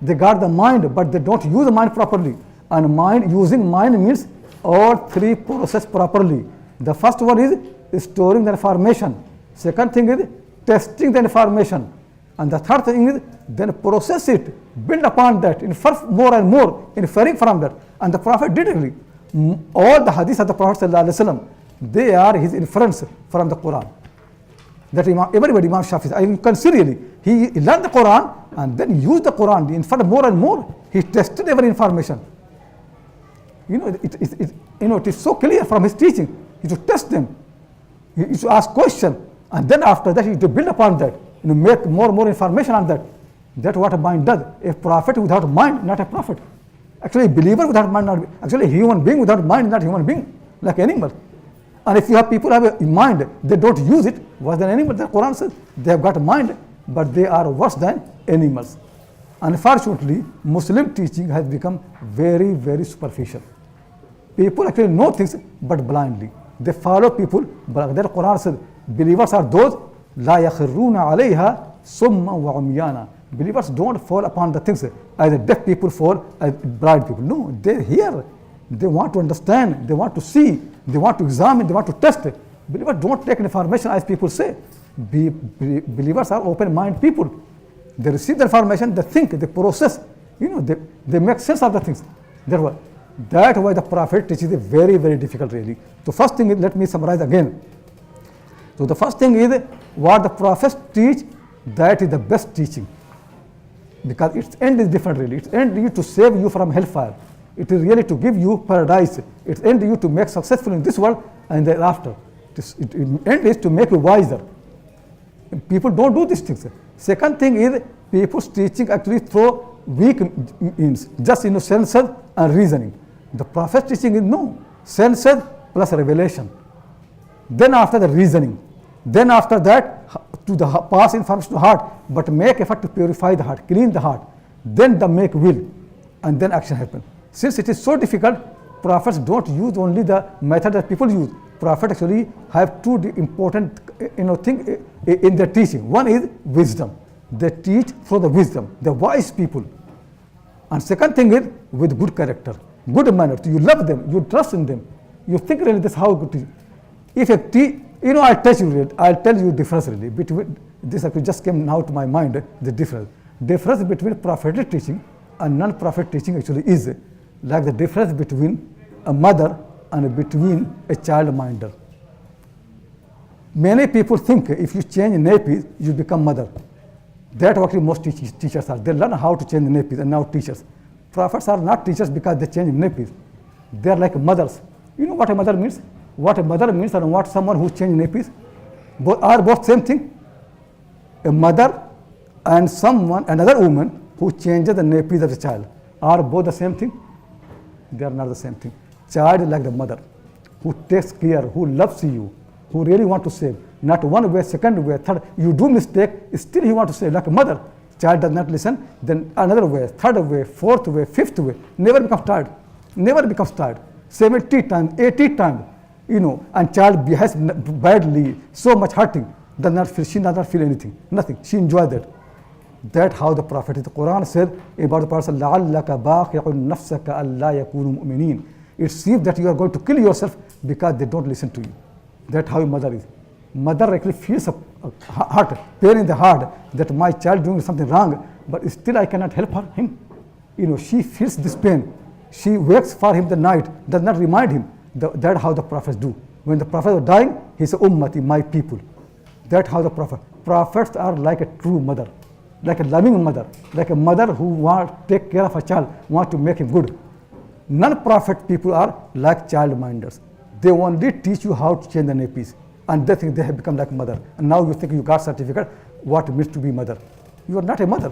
Speaker 1: They got the mind, but they don't use the mind properly. And using mind means all three process properly. The first one is storing the information. Second thing is testing the information. And the third thing is then process it, build upon that, infer more and more, inferring from that. And the Prophet did really. All the hadiths of the Prophet ﷺ, they are his inference from the Quran. That everybody, Imam Shafi, I consider he learned the Quran and then used the Quran, he inferred more and more. He tested every information. It is so clear from his teaching. He should test them. He should ask questions. And then after that, he should build upon that. Make more and more information on that. That's what a mind does. A prophet without mind, not a prophet. Actually, a believer without mind, not actually a human being without mind, not a human being, like animal. And if you have people who have a mind, they don't use it, worse than animals. The Quran says they have got a mind, but they are worse than animals. Unfortunately, Muslim teaching has become very, very superficial. People actually know things, but blindly. They follow people, but the Quran says believers are those لا يخرون عليها سما وعميانا. Believers don't fall upon the things as the deaf people fall, as blind people. No, they hear. They want to understand. They want to see. They want to examine. They want to test. Believers don't take information as people say. Believers are open-minded people. They receive the information. They think. They process. They make sense of the things. That's why the Prophet teaches it very, very difficult really. So first thing is, let me summarize again. So the first thing is what the prophets teach, that is the best teaching. Because its end is different really. Its end is to save you from hellfire. It is really to give you paradise. Its end is to make successful in this world and thereafter. Its end is to make you wiser. People don't do these things. Second thing is people's teaching actually through weak means, just senses and reasoning. The prophet's teaching is no, senses plus revelation. Then after the reasoning. Then after that, to the pass information to the heart, but make effort to purify the heart, clean the heart. Then the make will, and then action happen. Since it is so difficult, prophets don't use only the method that people use. Prophets actually have two important things in their teaching. One is wisdom. They teach through the wisdom, the wise people. And second thing is with good character, good manners. You love them, you trust in them. You think really this how good. If I'll tell you difference really between this. Actually just came now to my mind. The difference between prophetic teaching and non-prophet teaching actually is like the difference between a mother and between a child minder. Many people think if you change nappies, you become mother. That's what most teachers are. They learn how to change nappies and now teachers. Prophets are not teachers because they change nappies. They are like mothers. You know what a mother means? What a mother means and what someone who changes nappies are both same thing. A mother and another woman who changes the nappies of the child are both the same thing. They are not the same thing. Child is like the mother who takes care, who loves you, who really want to save. Not one way, second way, third. You do mistake, still he want to save. Like a mother, child does not listen. Then another way, third way, fourth way, fifth way. Never becomes tired. Never becomes tired. 70 times, 80 times, and child behaves badly, so much hurting. She does not feel anything, nothing. She enjoys that. That's how the Prophet is. The Quran said about the Prophet, لَعَلَّكَ بَاخِعُ نَفْسَكَ أَلَّا يَكُونُوا مُؤْمِنِينَ. It seems that you are going to kill yourself because they don't listen to you. That's how a mother is. Mother actually feels a heart, pain in the heart that my child doing something wrong, but still I cannot help him. She feels this pain. She wakes for him the night, does not remind him. That's how the prophets do. When the prophet was dying, he said, Ummati, my people. That's how the prophets are like a true mother, like a loving mother, like a mother who wants to take care of a child, wants to make him good. Non-prophet people are like child minders. They only teach you how to change the nappies, and they think they have become like mother. And now you think you got certificate, what it means to be mother. You are not a mother.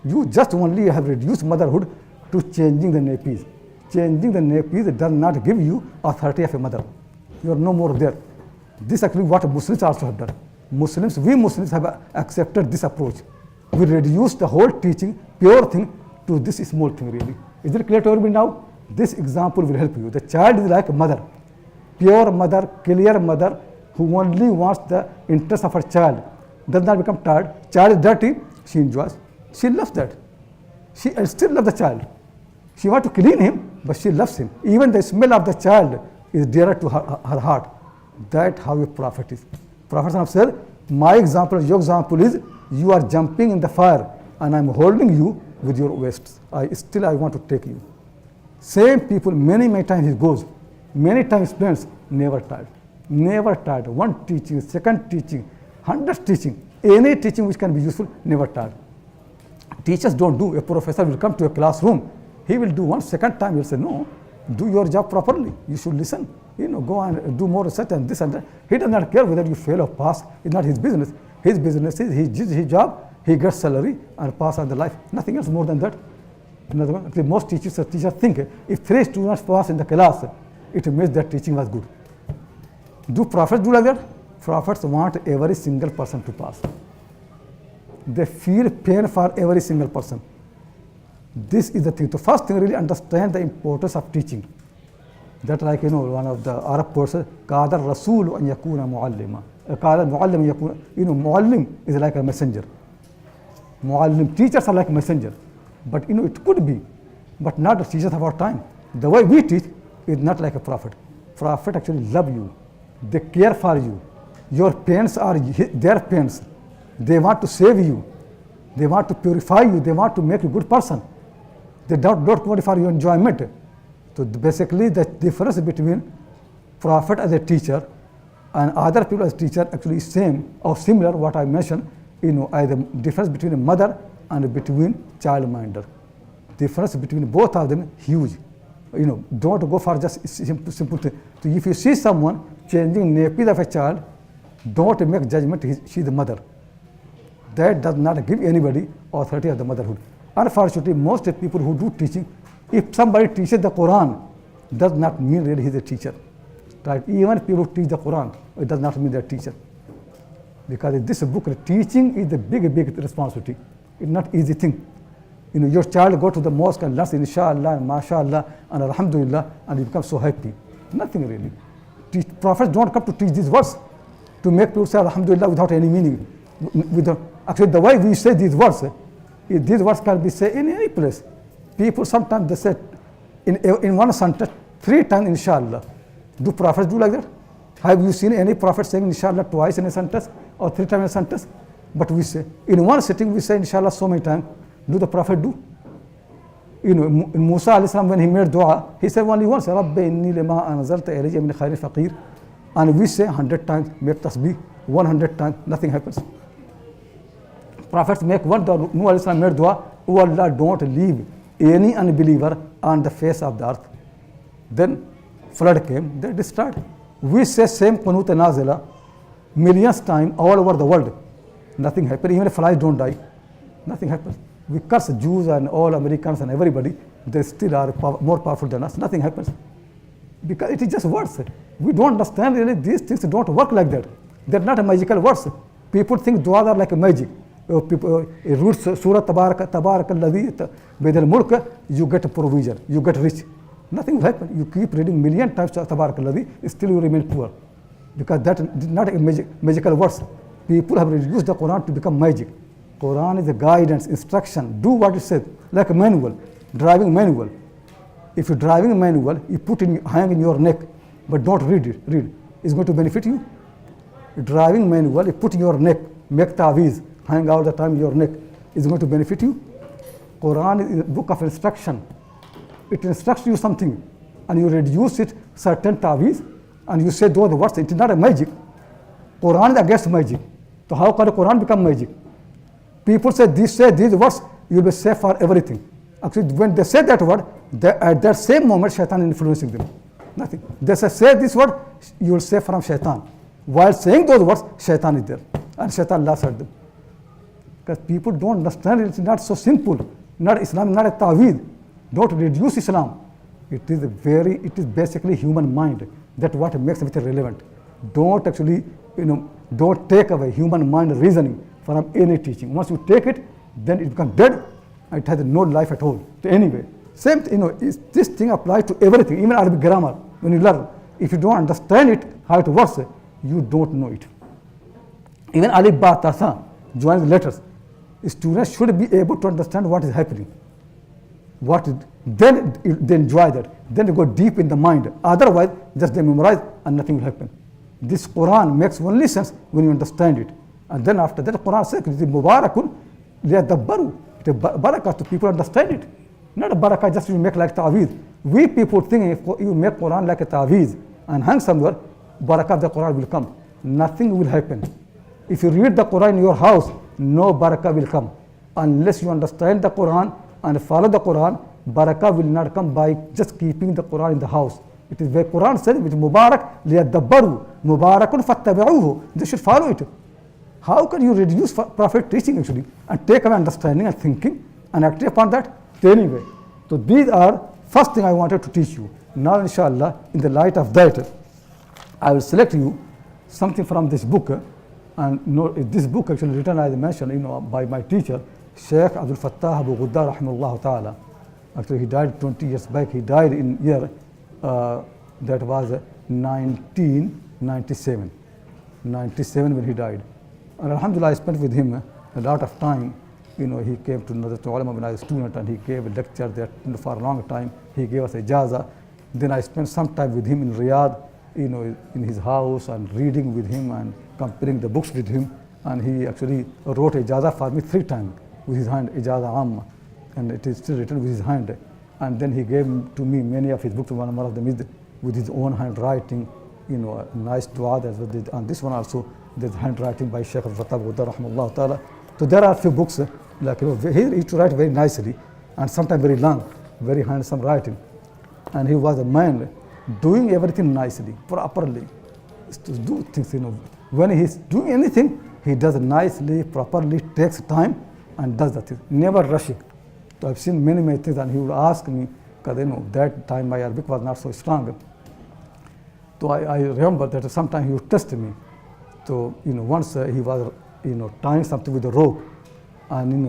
Speaker 1: You just only have reduced motherhood to changing the nappies. Changing the nappies does not give you authority of a mother. You are no more there. This is actually what Muslims also have done. We Muslims have accepted this approach. We reduce the whole teaching, pure thing, to this small thing really. Is it clear to everybody now? This example will help you. The child is like a mother, pure mother, clear mother, who only wants the interest of her child, does not become tired. Child is dirty, she enjoys. She loves that. She still loves the child. She wants to clean him, but she loves him. Even the smell of the child is dearer to her heart. That's how a prophet is. Prophet have said, my example, your example is, you are jumping in the fire and I'm holding you with your waists. I want to take you. Same people, many times he goes, many times spends, never tired. Never tired. One teaching, second teaching, 100 teaching, any teaching which can be useful, never tired. Teachers don't do. A professor will come to a classroom, he will do one, second time he'll say, no, do your job properly. You should listen. Go and do more research and this and that. He does not care whether you fail or pass. It's not his business. His business is he does his job, he gets salary and pass on the life. Nothing else more than that. In other words, most teachers think if 3 students pass in the class, it means that teaching was good. Do prophets do like that? Prophets want every single person to pass. They feel pain for every single person. This is the thing. The first thing, really understand the importance of teaching. That like, one of the Arab poets, قَادَ الرَّسُولُ أَنْ يَكُونَ مُعَلِّمًا. قَادَ الْمُعَلِّمُ يَكُونَ, muallim is like a messenger. Muallim, teachers are like messenger. But it could be, but not the teachers of our time. The way we teach is not like a prophet. Prophet actually love you. They care for you. Your parents are their parents. They want to save you. They want to purify you. They want to make you a good person. They don't want for your enjoyment. So basically the difference between prophet as a teacher and other people as teacher actually is same or similar what I mentioned, the difference between a mother and between child minder. Difference between both of them huge. Don't go for just simple thing. So if you see someone changing nappies of a child, don't make judgment, she's the mother. That does not give anybody authority of the motherhood. Unfortunately, most people who do teaching, if somebody teaches the Quran, does not mean really he's a teacher. Right? Even people who teach the Quran, it does not mean they're a teacher. Because in this book, teaching is a big responsibility. It's not easy thing. You know, your child go to the mosque and learns inshallah and mashallah and alhamdulillah and you become so happy. Nothing really. Prophets don't come to teach these words to make people say alhamdulillah without any meaning. Actually, the way we say these words can be said in any place. People sometimes they say in one sentence 3 times inshallah. Do prophets do like that? Have you seen any prophet saying inshallah twice in a sentence or 3 times in a sentence? But we say, in one sitting we say inshallah so many times. Do the prophet do? You know, Musa alayhi salam, when he made dua, he said only once, Rabbi inni lima anzalta ilayya min khairin faqir. And we say 100 times, make tasbih, 100 times, nothing happens. Prophets make one dua, Nuh alayhi salam made dua, oh Allah, don't leave any unbeliever on the face of the earth. Then flood came, they destroyed. We say same qunut nazila millions times all over the world. Nothing happens. Even if flies don't die, nothing happens. We curse Jews and all Americans and everybody, they still are more powerful than us. Nothing happens. Because it is just words. We don't understand really these things don't work like that. They're not a magical words. People think du'as are like a magic. Read Surah Tabarak alladhi bidal mulk, you get provision, you get rich. Nothing will happen. You keep reading million times Tabarak alladhi, still you remain poor. Because that is not a magical words. People have reduced the Quran to become magic. Quran is a guidance, instruction. Do what it says, like a manual, driving manual. If you're driving a manual, you put in hang in your neck, but don't read it. Read. It's going to benefit you. You're driving manual, you put in your neck, make ta'weez, hang all the time in your neck. Is going to benefit you. Quran is a book of instruction. It instructs you something, and you reduce it certain ta'weez, and you say those words. It is not a magic. Quran is against magic. So how can the Quran become magic? People say these words, you'll be safe for everything. Actually, when they say that word, at that same moment, shaitan is influencing them. Nothing. They say this word, you will save from shaitan. While saying those words, shaitan is there. And shaitan laughs at them. Because people don't understand, it's not so simple. Not Islam, not a ta'weed. Don't reduce Islam. It is basically human mind. That's what makes it relevant. Don't actually, don't take away human mind reasoning from any teaching. Once you take it, then it becomes dead. It has no life at all. Anyway, same, this thing applies to everything, even Arabic grammar. When you learn, if you don't understand it, how it works, you don't know it. Even alif, ba, ta, sa, joins letters. Students should be able to understand what is happening. Then they enjoy that. Then they go deep in the mind. Otherwise, just they memorize and nothing will happen. This Quran makes only sense when you understand it. And then after that, Quran says, Mubarakun liyadabbaru. It is barakah to people understand it. Not a barakah just you make like ta'weez. We people think if you make Quran like a ta'weez and hang somewhere, barakah of the Quran will come. Nothing will happen. If you read the Quran in your house, no barakah will come. Unless you understand the Quran and follow the Quran, barakah will not come by just keeping the Quran in the house. It is where Quran says, which Mubarak liyadabbaru, Mubarakun fattabi'uhu. They should follow it. How can you reduce Prophet teaching actually and take away understanding and thinking and act upon that? Anyway, so these are first thing I wanted to teach you. Now inshallah, in the light of that, I will select you something from this book. And this book actually written, as I mentioned, by my teacher, Shaykh Abdul Fattah Abu-Ghuddah rahimahullah ta'ala. Actually, he died 20 years back. He died in year that was 1997. 97 when he died. And alhamdulillah, I spent with him a lot of time. He came to Nazar to Ulama when I was a student, and he gave a lecture there for a long time. He gave us ijaza. Then I spent some time with him in Riyadh, in his house, and reading with him and comparing the books with him. And he actually wrote ijaza for me 3 times with his hand, ijaza amma, and it is still written with his hand. And then he gave to me many of his books. One of them is with his own handwriting, a nice dua. And this one also, there's handwriting by Shaykh Abdul Fattah Abu-Ghuddah rahimahullah ta'ala. So there are a few books, like he used to write very nicely, and sometimes very long, very handsome writing. And he was a man doing everything nicely, properly. To do things, when he's doing anything, he does nicely, properly, takes time, and does the thing, never rushing. So I've seen many things, and he would ask me, because that time my Arabic was not so strong. So I remember that sometimes he would test me. So once he was tying something with a rope, and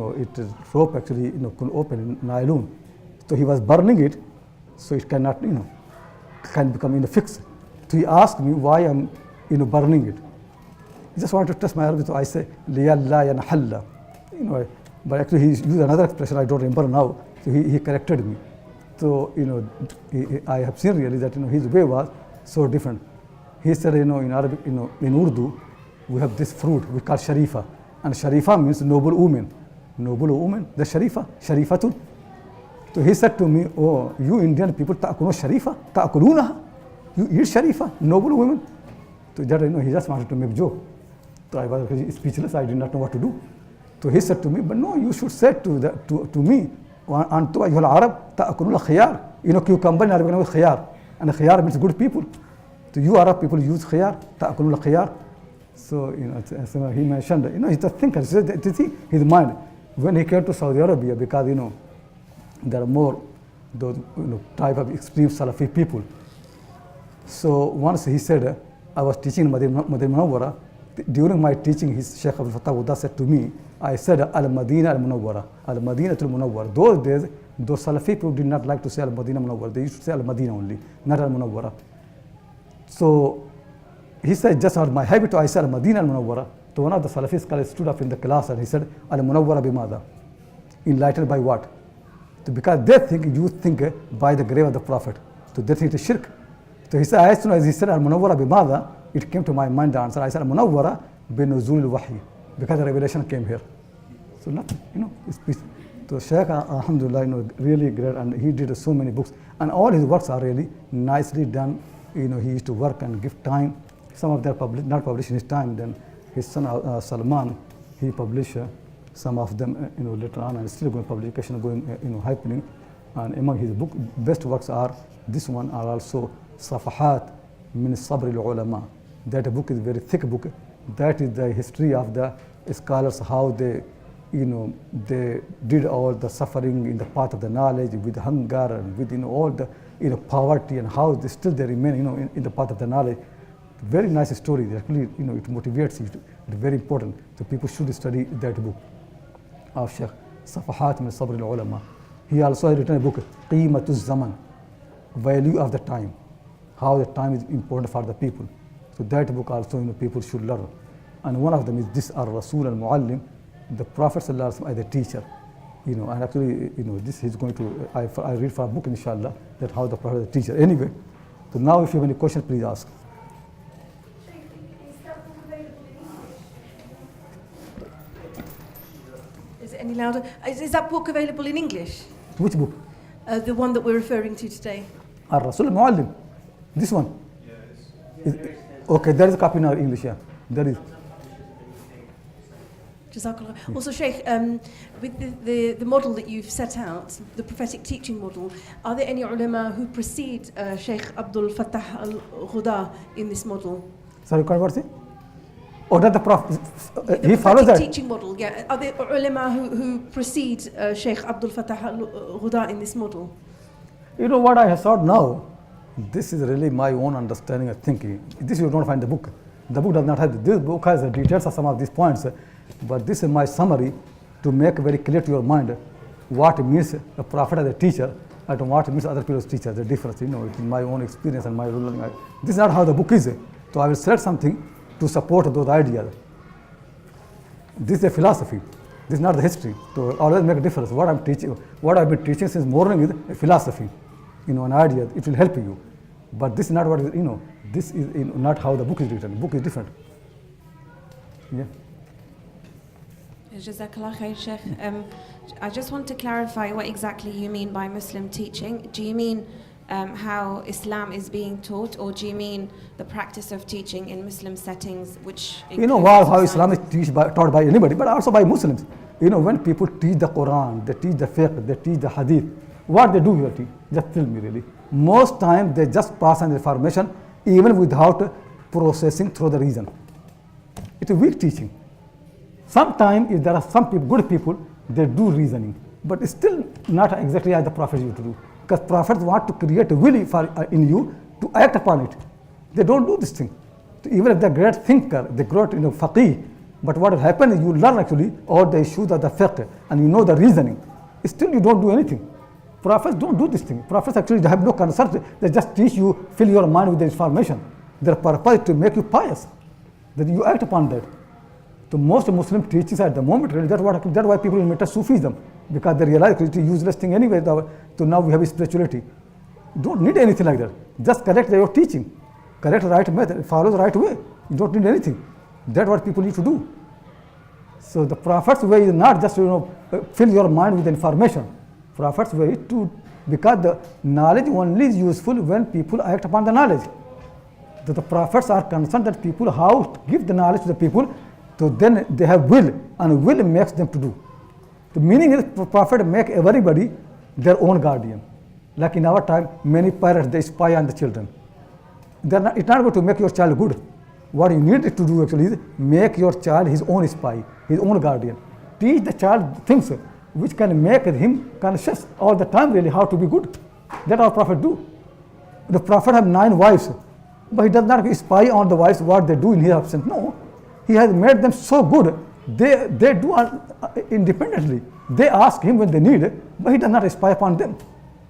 Speaker 1: rope actually couldn't open in nylon. So he was burning it, so it cannot can become fixed. So he asked me why I'm burning it. He just wanted to test my Arabic, so I say liyalla yanhalla. But actually he used another expression I don't remember now. So he corrected me. So I have seen really that his way was so different. He said in Arabic, in Urdu, we have this fruit we call sharifa, and sharifa means noble woman. Noble woman, the sharifa, sharifatun. So he said to me, oh, you Indian people ta'kulun sharifa, ta'kulunaha. You eat sharifa, noble women. So that he just wanted to make joke. So I was speechless. I did not know what to do. So he said to me, but no, you should say to me, Antu ayyuhal Arab ta'kulul khiyar. Cucumber in Arabic is khiyar, and khiyar means good people. So you Arab people use khiyar, ta'kulul khiyar. So so he mentioned, he's a thinker. His mind. When he came to Saudi Arabia, because there are more those type of extreme Salafi people. So once he said, I was teaching in Madinah Munawwara. During my teaching, his Shaykh Abdul Fattah Abu-Ghuddah said to me, I said Al-Madinah Al-Munawwara, Al-Madinah Al-Munawwara. Those days, those Salafi people did not like to say Al-Madinah Munawwara. They used to say Al-Madinah only, not Al-Munawwara. So he said, just out my habit, I said Al-Madinah Al-Munawwara. So one of the Salafi scholars stood up in the class and he said, Al-Munawwara bimada. Enlightened by what? So because they think, you think by the grave of the Prophet. So they think it is shirk. So he said, as soon as he said Al-Munawwara bimada, it came to my mind the answer. I said Al-Munawwara binuzul al-wahy, because the revelation came here. So nothing, it's peace. So Shaykh, alhamdulillah, really great, and he did so many books, and all his works are really nicely done. He used to work and give time. Some of them not published in his time. Then his son Salman, he published some of them later on, and still going publication going happening. And among his book best works are this one, are also Safahat min Sabr al-Ulama. That book is a very thick book. That is the history of the scholars, how they they did all the suffering in the path of the knowledge, with hunger and with all the poverty, and how they remain in the path of the knowledge. Very nice story. Actually, it motivates you. It's very important. So people should study that book of Shaykh Safahat min Sabr al-Ulama. He also has written a book, Qimatu Zaman, value of the time, how the time is important for the people. So that book also people should learn. And one of them is this Al-Rasul al-Muallim, the Prophet ﷺ as a teacher. And actually, this is going to, I read from a book, inshallah, that how the Prophet is a teacher. Anyway, so now if you have any question, please ask.
Speaker 4: Is that book available in English? Is it any louder? Is that book available in English?
Speaker 1: Which book?
Speaker 4: The one that we're referring to today.
Speaker 1: Al-Rasul al-Muallim. This one? Yes. Okay, there is a copy in English, yeah. There is.
Speaker 4: Jazakallah. Also, Shaykh, with the model that you've set out, the prophetic teaching model, are there any ulama who precede Shaykh Abdul Fattah Abu-Ghuddah in this model?
Speaker 1: Sorry, what's it? Or that the Prophet,
Speaker 4: he
Speaker 1: follows that?
Speaker 4: Teaching model, yeah. Are there ulama who precede Shaykh Abdul Fattah Abu-Ghuddah in this model?
Speaker 1: What I have thought now, this is really my own understanding and thinking. This you don't find the book. The book does not have this book has the details of some of these points, but this is my summary to make very clear to your mind what means a prophet as a teacher and what means other people's teachers. The difference, it's my own experience and my learning. This is not how the book is. So I will select something to support those ideas. This is a philosophy. This is not the history. So always make a difference. What I'm teaching, what I've been teaching since morning is a philosophy. An idea. It will help you. But this is not what is, this is not how the book is written. The book is different. Yeah.
Speaker 5: Jazakallah khair, Sheikh. I just want to clarify what exactly you mean by Muslim teaching. Do you mean how Islam is being taught, or do you mean the practice of teaching in Muslim settings, which
Speaker 1: how Islam is taught by anybody, but also by Muslims. When people teach the Quran, they teach the fiqh, they teach the hadith, what they do here, just tell me really. Most times they just pass on information even without processing through the reason. It's a weak teaching. Sometimes if there are some people, good people, they do reasoning, but it's still not exactly as the Prophet used to do. Because prophets want to create a will in you to act upon it. They don't do this thing. So even if they're great thinker, the great faqih, But what will happen is you learn actually all the issues of the fiqh and you know the reasoning. Still you don't do anything. Prophets don't do this thing. Prophets actually have no concern. They just teach you, fill your mind with the information. Their purpose is to make you pious, that you act upon that. The most Muslim teachings at the moment, really, that's why people imit Sufism, because they realize it's a useless thing anyway. So now we have spirituality. You don't need anything like that. Just correct your teaching, correct the right method, follow the right way. You don't need anything. That's what people need to do. So the Prophet's way is not just fill your mind with information. Prophet's way is because the knowledge only is useful when people act upon the knowledge. The prophets are concerned that people how to give the knowledge to the people, so then they have will, and will makes them to do. The meaning is the prophet make everybody their own guardian. Like in our time, many parents they spy on the children. It's not going to make your child good. What you need to do actually is make your child his own spy, his own guardian. Teach the child things which can make him conscious all the time really how to be good. That's our prophet do. The prophet have 9 wives, but he does not spy on the wives what they do in his absence. No, he has made them so good. They do independently. They ask him when they need it, but he does not spy upon them.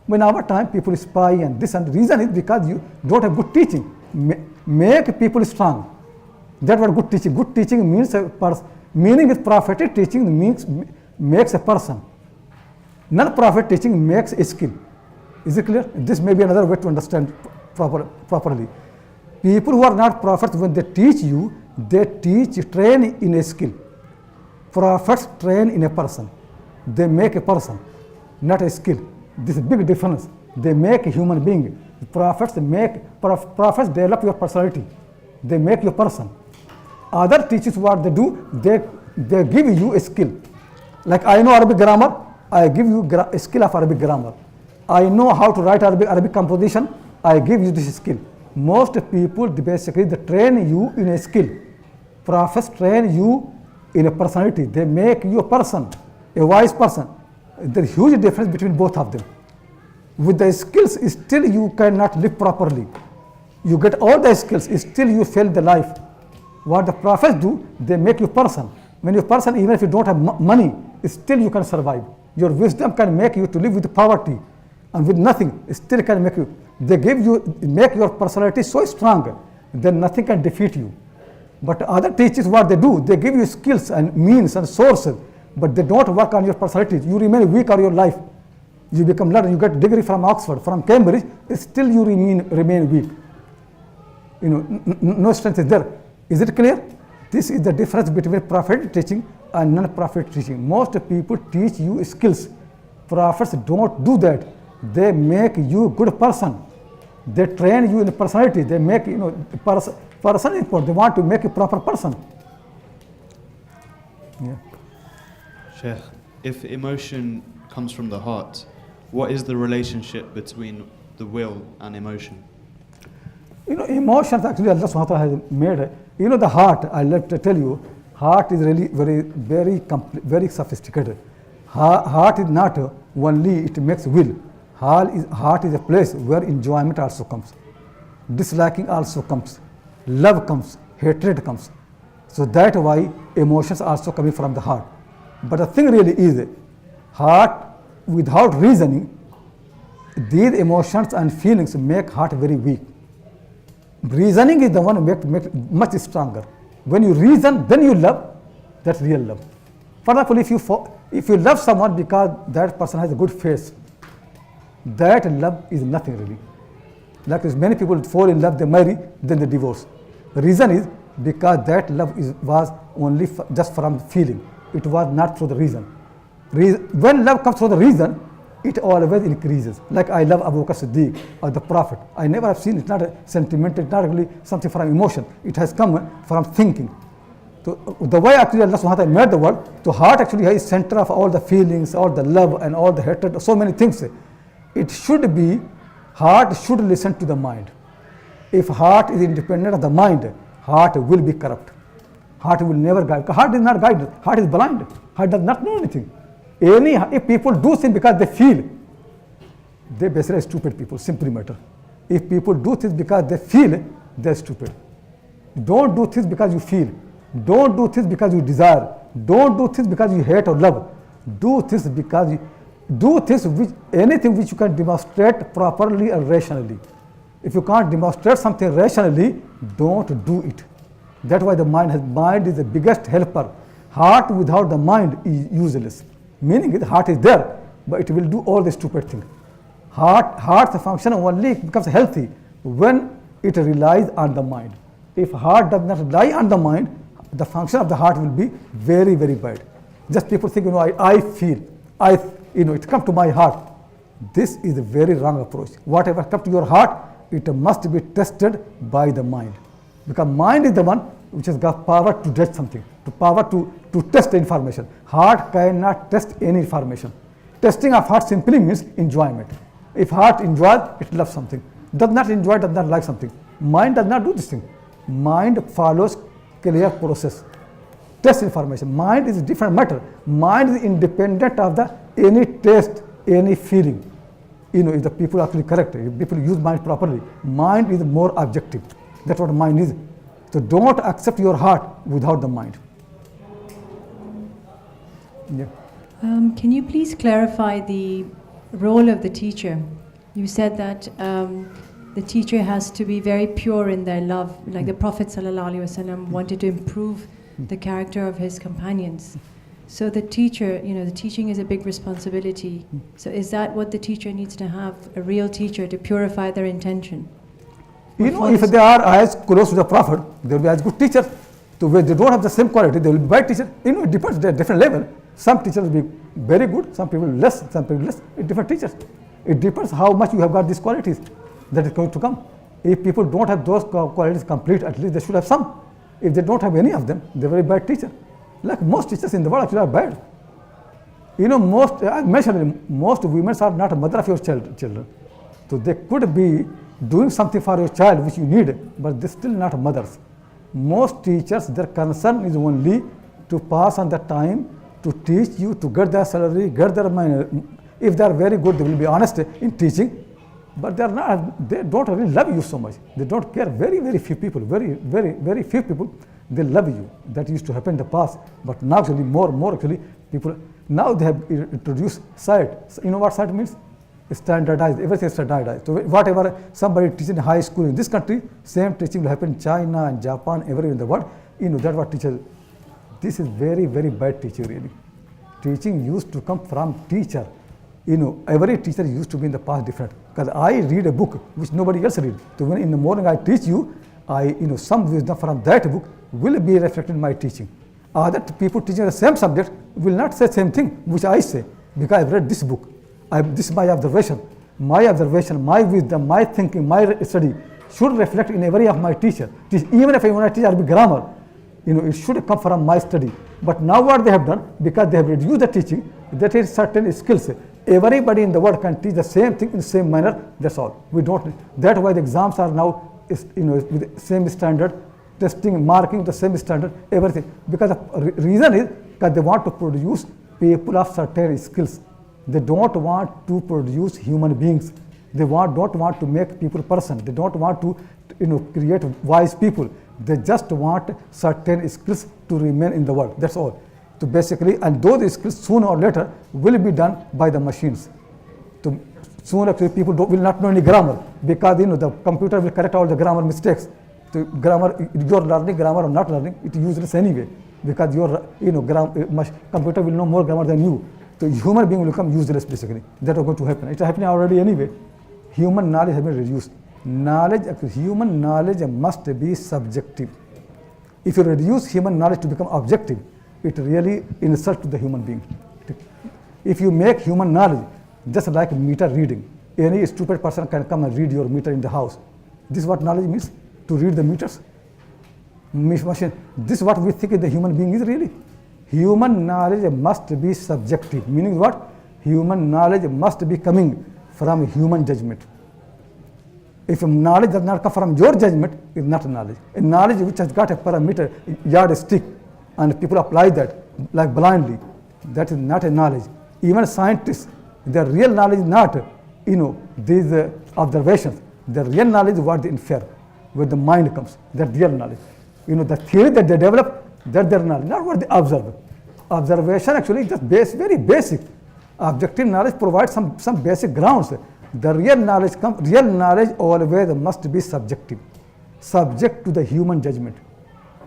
Speaker 1: When our time people spy and this, and the reason is because you don't have good teaching. Make people strong. That's what good teaching. Good teaching means a person. Meaning is prophetic teaching makes a person. Non-prophet teaching makes a skill. Is it clear? This may be another way to understand properly. People who are not prophets, when they teach you, they train in a skill. Prophets train in a person. They make a person, not a skill. This is a big difference. They make a human being. Prophets develop your personality. They make your person. Other teachers, what they do, they give you a skill. Like I know Arabic grammar, I give you a skill of Arabic grammar. I know how to write Arabic composition, I give you this skill. Most people basically they train you in a skill. Prophets train you in a personality. They make you a person, a wise person. There's a huge difference between both of them. With the skills, still you cannot live properly. You get all the skills, still you fail the life. What the prophets do, they make you person. When you're person, even if you don't have money, still you can survive. Your wisdom can make you to live with poverty and with nothing, still can make you. They make your personality so strong, then nothing can defeat you. But other teachers, what they do, they give you skills and means and sources, but they don't work on your personality. You remain weak all your life. You become learned, you get degree from Oxford, from Cambridge, still you remain weak. No strength is there. Is it clear? This is the difference between prophetic teaching and non-prophetic teaching. Most people teach you skills. Prophets don't do that. They make you a good person. They train you in personality. They make person important. They want to make a proper person. Yeah.
Speaker 2: Sheikh, if emotion comes from the heart, what is the relationship between the will and emotion?
Speaker 1: Emotions actually Allah subhanahu wa ta'ala has made. The heart, I'll have to tell you, heart is really very sophisticated. Heart is not only it makes will. Heart is a place where enjoyment also comes. Disliking also comes. Love comes. Hatred comes. So that's why emotions also coming from the heart. But the thing really is, heart without reasoning, these emotions and feelings make heart very weak. Reasoning is the one who makes much stronger. When you reason, then you love. That's real love. For example, if you love someone because that person has a good face, that love is nothing really. Like many people fall in love, they marry, then they divorce. The reason is because that love was only just from feeling. It was not through the reason. When love comes through the reason, it always increases. Like I love Abu Bakr Siddiq or the Prophet. I never have seen, it's not a sentiment, it's not really something from emotion. It has come from thinking. So the way actually Allah subhanahu wa ta'ala made the world, the heart actually is center of all the feelings, all the love and all the hatred, so many things. It should be, heart should listen to the mind. If heart is independent of the mind, heart will be corrupt. Heart will never guide. Heart is not guided. Heart is blind. Heart does not know anything. If people do things because they feel, they basically are stupid people, simply matter. If people do things because they feel, they're stupid. Don't do things because you feel. Don't do things because you desire. Don't do things because you hate or love. Do things because anything which you can demonstrate properly and rationally. If you can't demonstrate something rationally, don't do it. That's why the mind is the biggest helper. Heart without the mind is useless. Meaning the heart is there, but it will do all the stupid things. Heart's function only becomes healthy when it relies on the mind. If heart does not rely on the mind, the function of the heart will be very, very bad. Just people think, I feel, it comes to my heart. This is a very wrong approach. Whatever comes to your heart, it must be tested by the mind. Because mind is the one which has got power to judge something, to power to test the information. Heart cannot test any information. Testing of heart simply means enjoyment. If heart enjoys, it loves something. Does not enjoy, does not like something. Mind does not do this thing. Mind follows clear process. Test information. Mind is a different matter. Mind is independent of any taste, any feeling. If the people are actually correct, if people use mind properly, mind is more objective. That's what mind is. So don't accept your heart without the mind. Yeah.
Speaker 6: Can you please clarify the role of the teacher? You said that the teacher has to be very pure in their love, like the Prophet ﷺ wanted to improve the character of his companions. So the teacher, the teaching is a big responsibility. So is that what the teacher needs to have, a real teacher, to purify their intention?
Speaker 1: If they are as close to the Prophet, they will be as good teachers. So where they don't have the same quality, they will be bad teachers. It depends at a different level. Some teachers will be very good, some people less, some people less. Different teachers. It depends how much you have got these qualities that is going to come. If people don't have those qualities complete, at least they should have some. If they don't have any of them, they're very bad teacher. Like most teachers in the world actually are bad. I mentioned most women are not a mother of your children. So they could be doing something for your child which you need, but they're still not mothers. Most teachers, their concern is only to pass on the time, to teach you, to get their salary, get their money. If they are very good, they will be honest in teaching, but they don't really love you so much. They don't care. Very, very few people, very few people, they love you. That used to happen in the past, but now actually more actually people, now they have introduced sight. You know what sight means? Standardized, everything is standardized. So whatever somebody teaches in high school in this country, same teaching will happen in China and Japan, everywhere in the world. That's what teachers, this is very, very bad teaching really. Teaching used to come from teacher. Every teacher used to be in the past different. Because I read a book which nobody else reads. So when in the morning I teach you, some wisdom from that book will be reflected in my teaching. Other people teaching the same subject will not say the same thing which I say, because I've read this book. This is my observation, my wisdom, my thinking, my study should reflect in every of my teacher. Even if I want to teach Arabic grammar, it should come from my study. But now what they have done, because they have reduced the teaching, that is certain skills. Everybody in the world can teach the same thing in the same manner. That's all. We don't. That's why the exams are now, with the same standard, testing, marking the same standard, everything. Because the reason is because they want to produce people of certain skills. They don't want to produce human beings. They don't want to make people person. They don't want to create wise people. They just want certain skills to remain in the world. That's all. So basically, and those skills sooner or later will be done by the machines. So sooner people will not know any grammar, because the computer will correct all the grammar mistakes. So grammar, you're learning grammar or not learning, it is useless anyway, because your computer will know more grammar than you. So human being will become useless basically. That is going to happen. It's happening already anyway. Human knowledge has been reduced. Human knowledge must be subjective. If you reduce human knowledge to become objective, it really insults the human being. If you make human knowledge just like meter reading, any stupid person can come and read your meter in the house. This is what knowledge means, to read the meters. Machine. This is what we think the human being is really. Human knowledge must be subjective, meaning what? Human knowledge must be coming from human judgment. If knowledge does not come from your judgment, it's not knowledge. A knowledge which has got a parameter, yardstick, and people apply that like blindly, that is not a knowledge. Even scientists, their real knowledge is not, these observations. The real knowledge is what they infer, where the mind comes. That's real knowledge. The theory that they develop That's their knowledge, not what they observe. Observation actually is just very basic. Objective knowledge provides some basic grounds. The real knowledge always must be subjective, subject to the human judgment.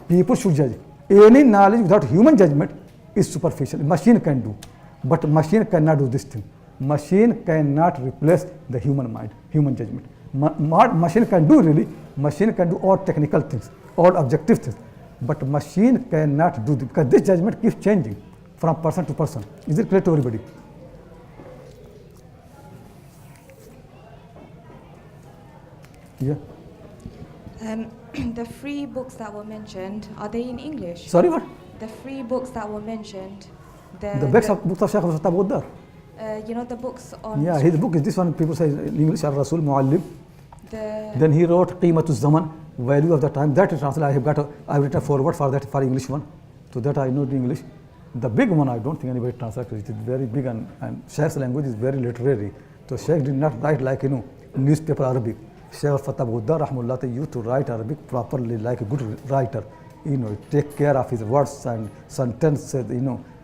Speaker 1: People should judge. Any knowledge without human judgment is superficial. Machine can do, but machine cannot do this thing. Machine cannot replace the human mind, human judgment. Machine can do all technical things, all objective things, but machine cannot do this, because this judgment keeps changing from person to person. Is it clear to everybody? Yeah.
Speaker 7: The three books that were mentioned, are they in English?
Speaker 1: Sorry, what?
Speaker 7: The three books that were mentioned.
Speaker 1: The books of Shaykh Abdul Fattah Abu-Ghuddah.
Speaker 7: You know, the books on...
Speaker 1: Yeah, his book is this one, people say in English, Al-Rasul, Muallim.
Speaker 7: The
Speaker 1: Then he wrote Qimatul Zaman, value of the time. That is translated. I've written a forward for that, for English one. So that I know the English. The big one, I don't think anybody translated. It is very big, and Shaykh's language is very literary. So Shaykh did not write like, newspaper Arabic. Shaykh Abdul Fattah Abu-Ghuddah, rahmullah, used to write Arabic properly like a good writer. Take care of his words and sentences,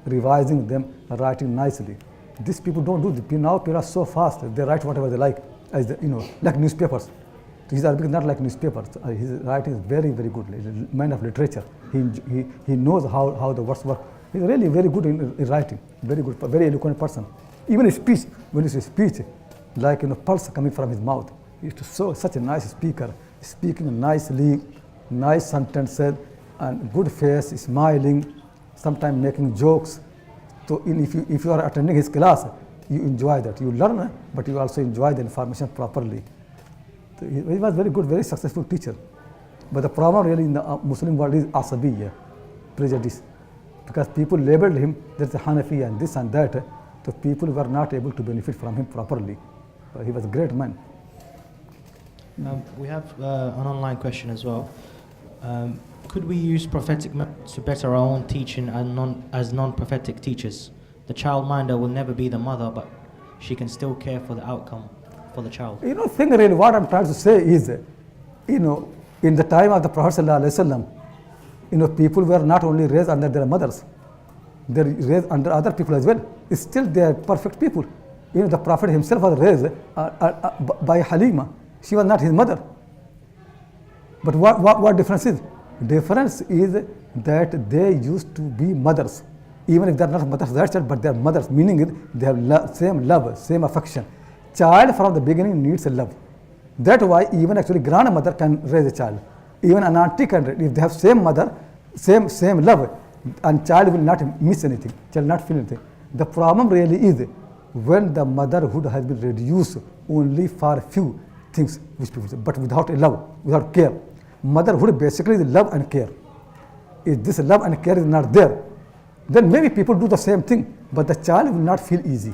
Speaker 1: revising them, writing nicely. These people don't do this. Now people are so fast, they write whatever they like, like newspapers. His Arabic is not like newspapers. His writing is very good. He's a man of literature. He knows how the words work. He's really very good in writing, very good, very eloquent person. Even his speech, when you say speech, like pulse coming from his mouth. He's such a nice speaker, speaking nicely, nice sentences, and good face, smiling, sometimes making jokes. So if you are attending his class, you enjoy that. You learn, but you also enjoy the information properly. So he was very good, very successful teacher. But the problem really in the Muslim world is asabiyya, prejudice. Because people labeled him, there's a Hanafi and this and that, so people were not able to benefit from him properly. He was a great man.
Speaker 8: We have an online question as well. Could we use prophetic methods to better our own teaching as non-prophetic teachers? The childminder will never be the mother, but she can still care for the outcome for the child.
Speaker 1: Thing really, what I'm trying to say is, in the time of the Prophet ﷺ, people were not only raised under their mothers, they were raised under other people as well. Still, they are perfect people. The Prophet himself was raised by Halima. She was not his mother. But what difference is? Difference is that they used to be mothers. Even if they are not mothers that child, but they are mothers, meaning they have same love, same affection. Child from the beginning needs a love. That's why even actually grandmother can raise a child. Even an auntie can raise. If they have same mother, same love, and child will not miss anything, child will not feel anything. The problem really is when the motherhood has been reduced only for a few things which people say, but without a love, without care. Motherhood basically is love and care. If this love and care is not there, then maybe people do the same thing, but the child will not feel easy.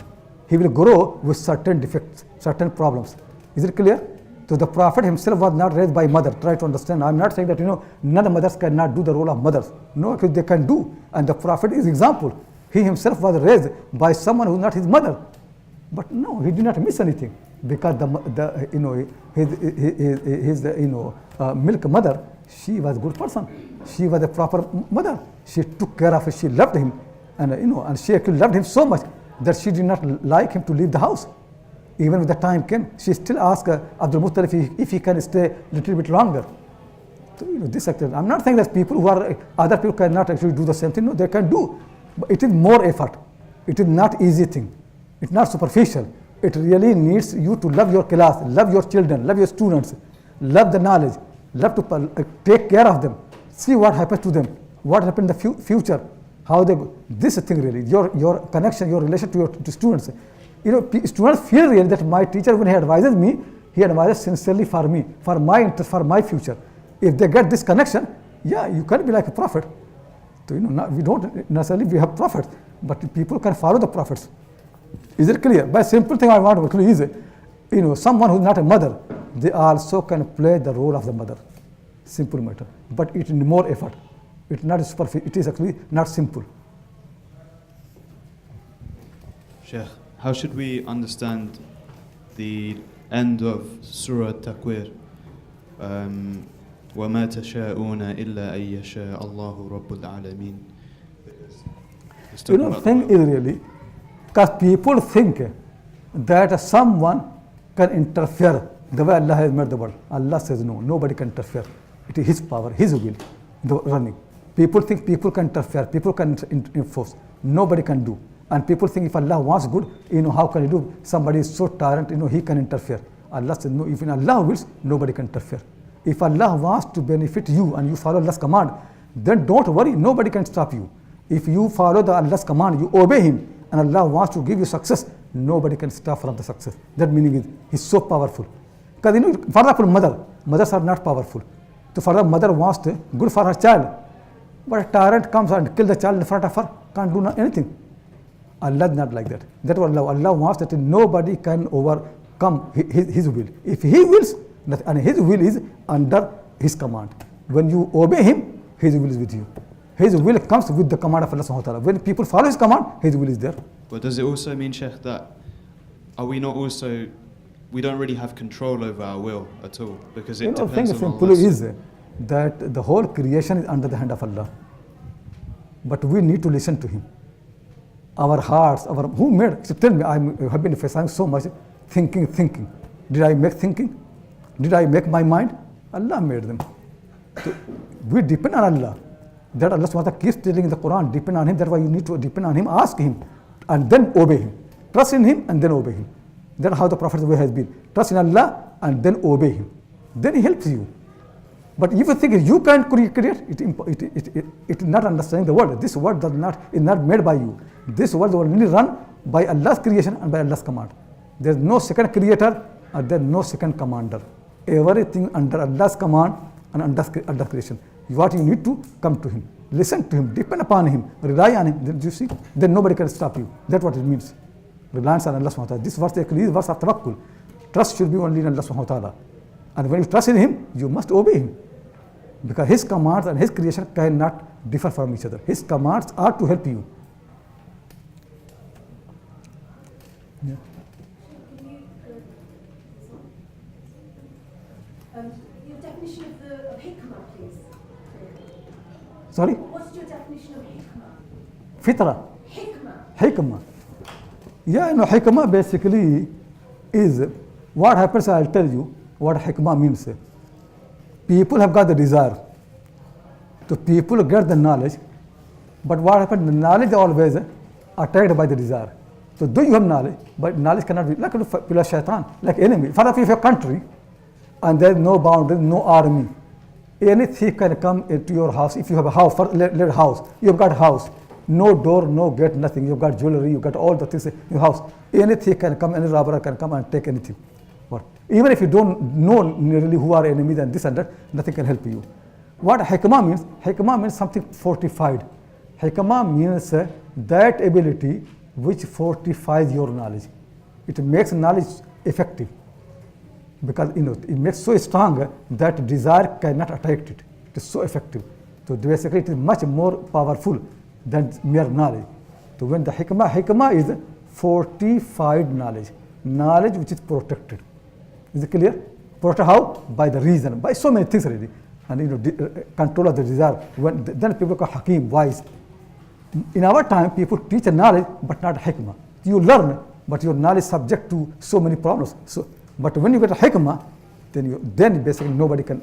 Speaker 1: He will grow with certain defects, certain problems. Is it clear? So the Prophet himself was not raised by mother. Try to understand. I'm not saying that none of mothers cannot do the role of mothers. No, they can do. And the Prophet is example. He himself was raised by someone who is not his mother. But no, he did not miss anything, because his milk mother, she was a good person. She was a proper mother. She took care of him. She loved him, and she actually loved him so much that she did not like him to leave the house. Even when the time came, she still asked Abdul Muttalib if he can stay a little bit longer. So, this actually, I'm not saying that other people cannot actually do the same thing. No, they can do, but it is more effort. It is not easy thing. It's not superficial. It really needs you to love your class, love your children, love your students, love the knowledge, love to take care of them, see what happens to them, what happens in the future, how they go. This thing really, your connection, your relation to students. Students feel really that my teacher, when he advises me, he advises sincerely for me, for my interest, for my future. If they get this connection, yeah, you can be like a prophet. So, we don't necessarily we have prophets, but people can follow the prophets. Is it clear? But simple thing I want to clear is, someone who is not a mother, they also can play the role of the mother. Simple matter. But it needs more effort. It's not superficial. It is actually not simple.
Speaker 2: Shaykh, how should we understand the end of Surah Takwir? وَمَا تَشَاءُونَ إِلَّا أَن يَشَاءَ اللَّهُ رَبُّ الْعَالَمِينَ.
Speaker 1: You know, thing is really, because people think that someone can interfere the way Allah has made the world. Allah says no, nobody can interfere. It is His power, His will, the running. People think people can interfere, people can enforce. Nobody can do. And people think if Allah wants good, how can He do? Somebody is so tyrant, He can interfere. Allah says no, if Allah wills, nobody can interfere. If Allah wants to benefit you and you follow Allah's command, then don't worry, nobody can stop you. If you follow Allah's command, you obey Him, and Allah wants to give you success, nobody can stop from the success. That meaning is, He's so powerful. Because for example, mothers are not powerful. So for the mother wants to good for her child, but a tyrant comes and kills the child in front of her, can't do anything. Allah is not like that. That's what Allah wants, that nobody can overcome His will. If He wills, and His will is under His command. When you obey Him, His will is with you. His will comes with the command of Allah subhanahu wa ta'ala. When people follow His command, His will is there.
Speaker 2: But does it also mean, Shaykh, that are we not also, we don't really have control over our will at all? Because it depends on
Speaker 1: Allah. The thing is that the whole creation is under the hand of Allah. But we need to listen to Him. Our hearts, who made, so tell me, I have been facing so much thinking. Did I make thinking? Did I make my mind? Allah made them. So we depend on Allah. That Allah subhanahu wa ta'ala keeps telling in the Quran, depend on Him. That's why you need to depend on Him, ask Him, and then obey Him. Trust in Him and then obey Him. That's how the Prophet's way has been. Trust in Allah and then obey Him. Then He helps you. But if you think you can't create, it is not understanding the world. This world is not made by you. This world is only run by Allah's creation and by Allah's command. There is no second creator and there is no second commander. Everything under Allah's command and under creation. What you need to come to Him, listen to Him, depend upon Him, rely on Him. Then you see, then nobody can stop you. That's what it means. Reliance on Allah subhanahu wa ta'ala. This verse actually is verse of tawakkul. Trust should be only in Allah subhanahu wa ta'ala. And when you trust in Him, you must obey Him. Because His commands and His creation cannot differ from each other. His commands are to help you. Yeah.
Speaker 4: Your definition of hikmah, please.
Speaker 1: Sorry?
Speaker 4: What's your definition of hikmah?
Speaker 1: Fitra.
Speaker 4: Hikmah.
Speaker 1: Yeah, hikmah basically is what happens. I'll tell you what hikmah means. People have got the desire. So people get the knowledge, but what happens? The knowledge is always attacked by the desire. So though you have knowledge, but knowledge cannot be like shaitan, like enemy. For example, if you have a country and there is no boundary, no army, any thief can come into your house. If you have a house, you have got a house, no door, no gate, nothing. You've got jewelry, you've got all the things in your house. Any thief can come, any robber can come and take anything. What? Even if you don't know really who are enemies and this and that, nothing can help you. What hikmah means? Hikmah means something fortified. Hikmah means that ability which fortifies your knowledge. It makes knowledge effective. Because it makes so strong that desire cannot attack it. It is so effective. So basically it is much more powerful than mere knowledge. So when the hikmah is fortified knowledge, knowledge which is protected. Is it clear? Protected how? By the reason, by so many things already. And control of the desire. Then people call hakim, wise. In our time, people teach knowledge but not hikmah. You learn, but your knowledge is subject to so many problems. But when you get a hikmah, then basically nobody can.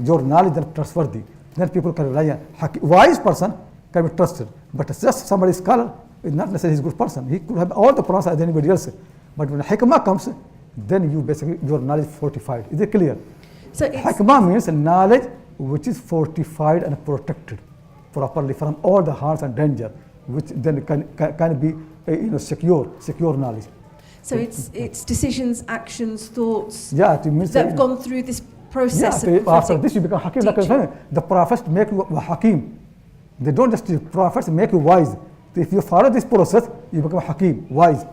Speaker 1: Your knowledge is trustworthy. Then people can rely on wise person can be trusted. But just somebody scholar is not necessarily a good person. He could have all the problems as anybody else. But when hikmah comes, then your knowledge is fortified. Is it clear?
Speaker 4: So
Speaker 1: hikmah means knowledge which is fortified and protected properly from all the harms and danger, which then can be secure knowledge.
Speaker 4: So it's decisions, actions, thoughts
Speaker 1: it means
Speaker 4: that have gone through this process of
Speaker 1: after this you become hakim. The prophets make you a hakim. They don't just teach. Prophets make you wise. If you follow this process, you become hakim, wise.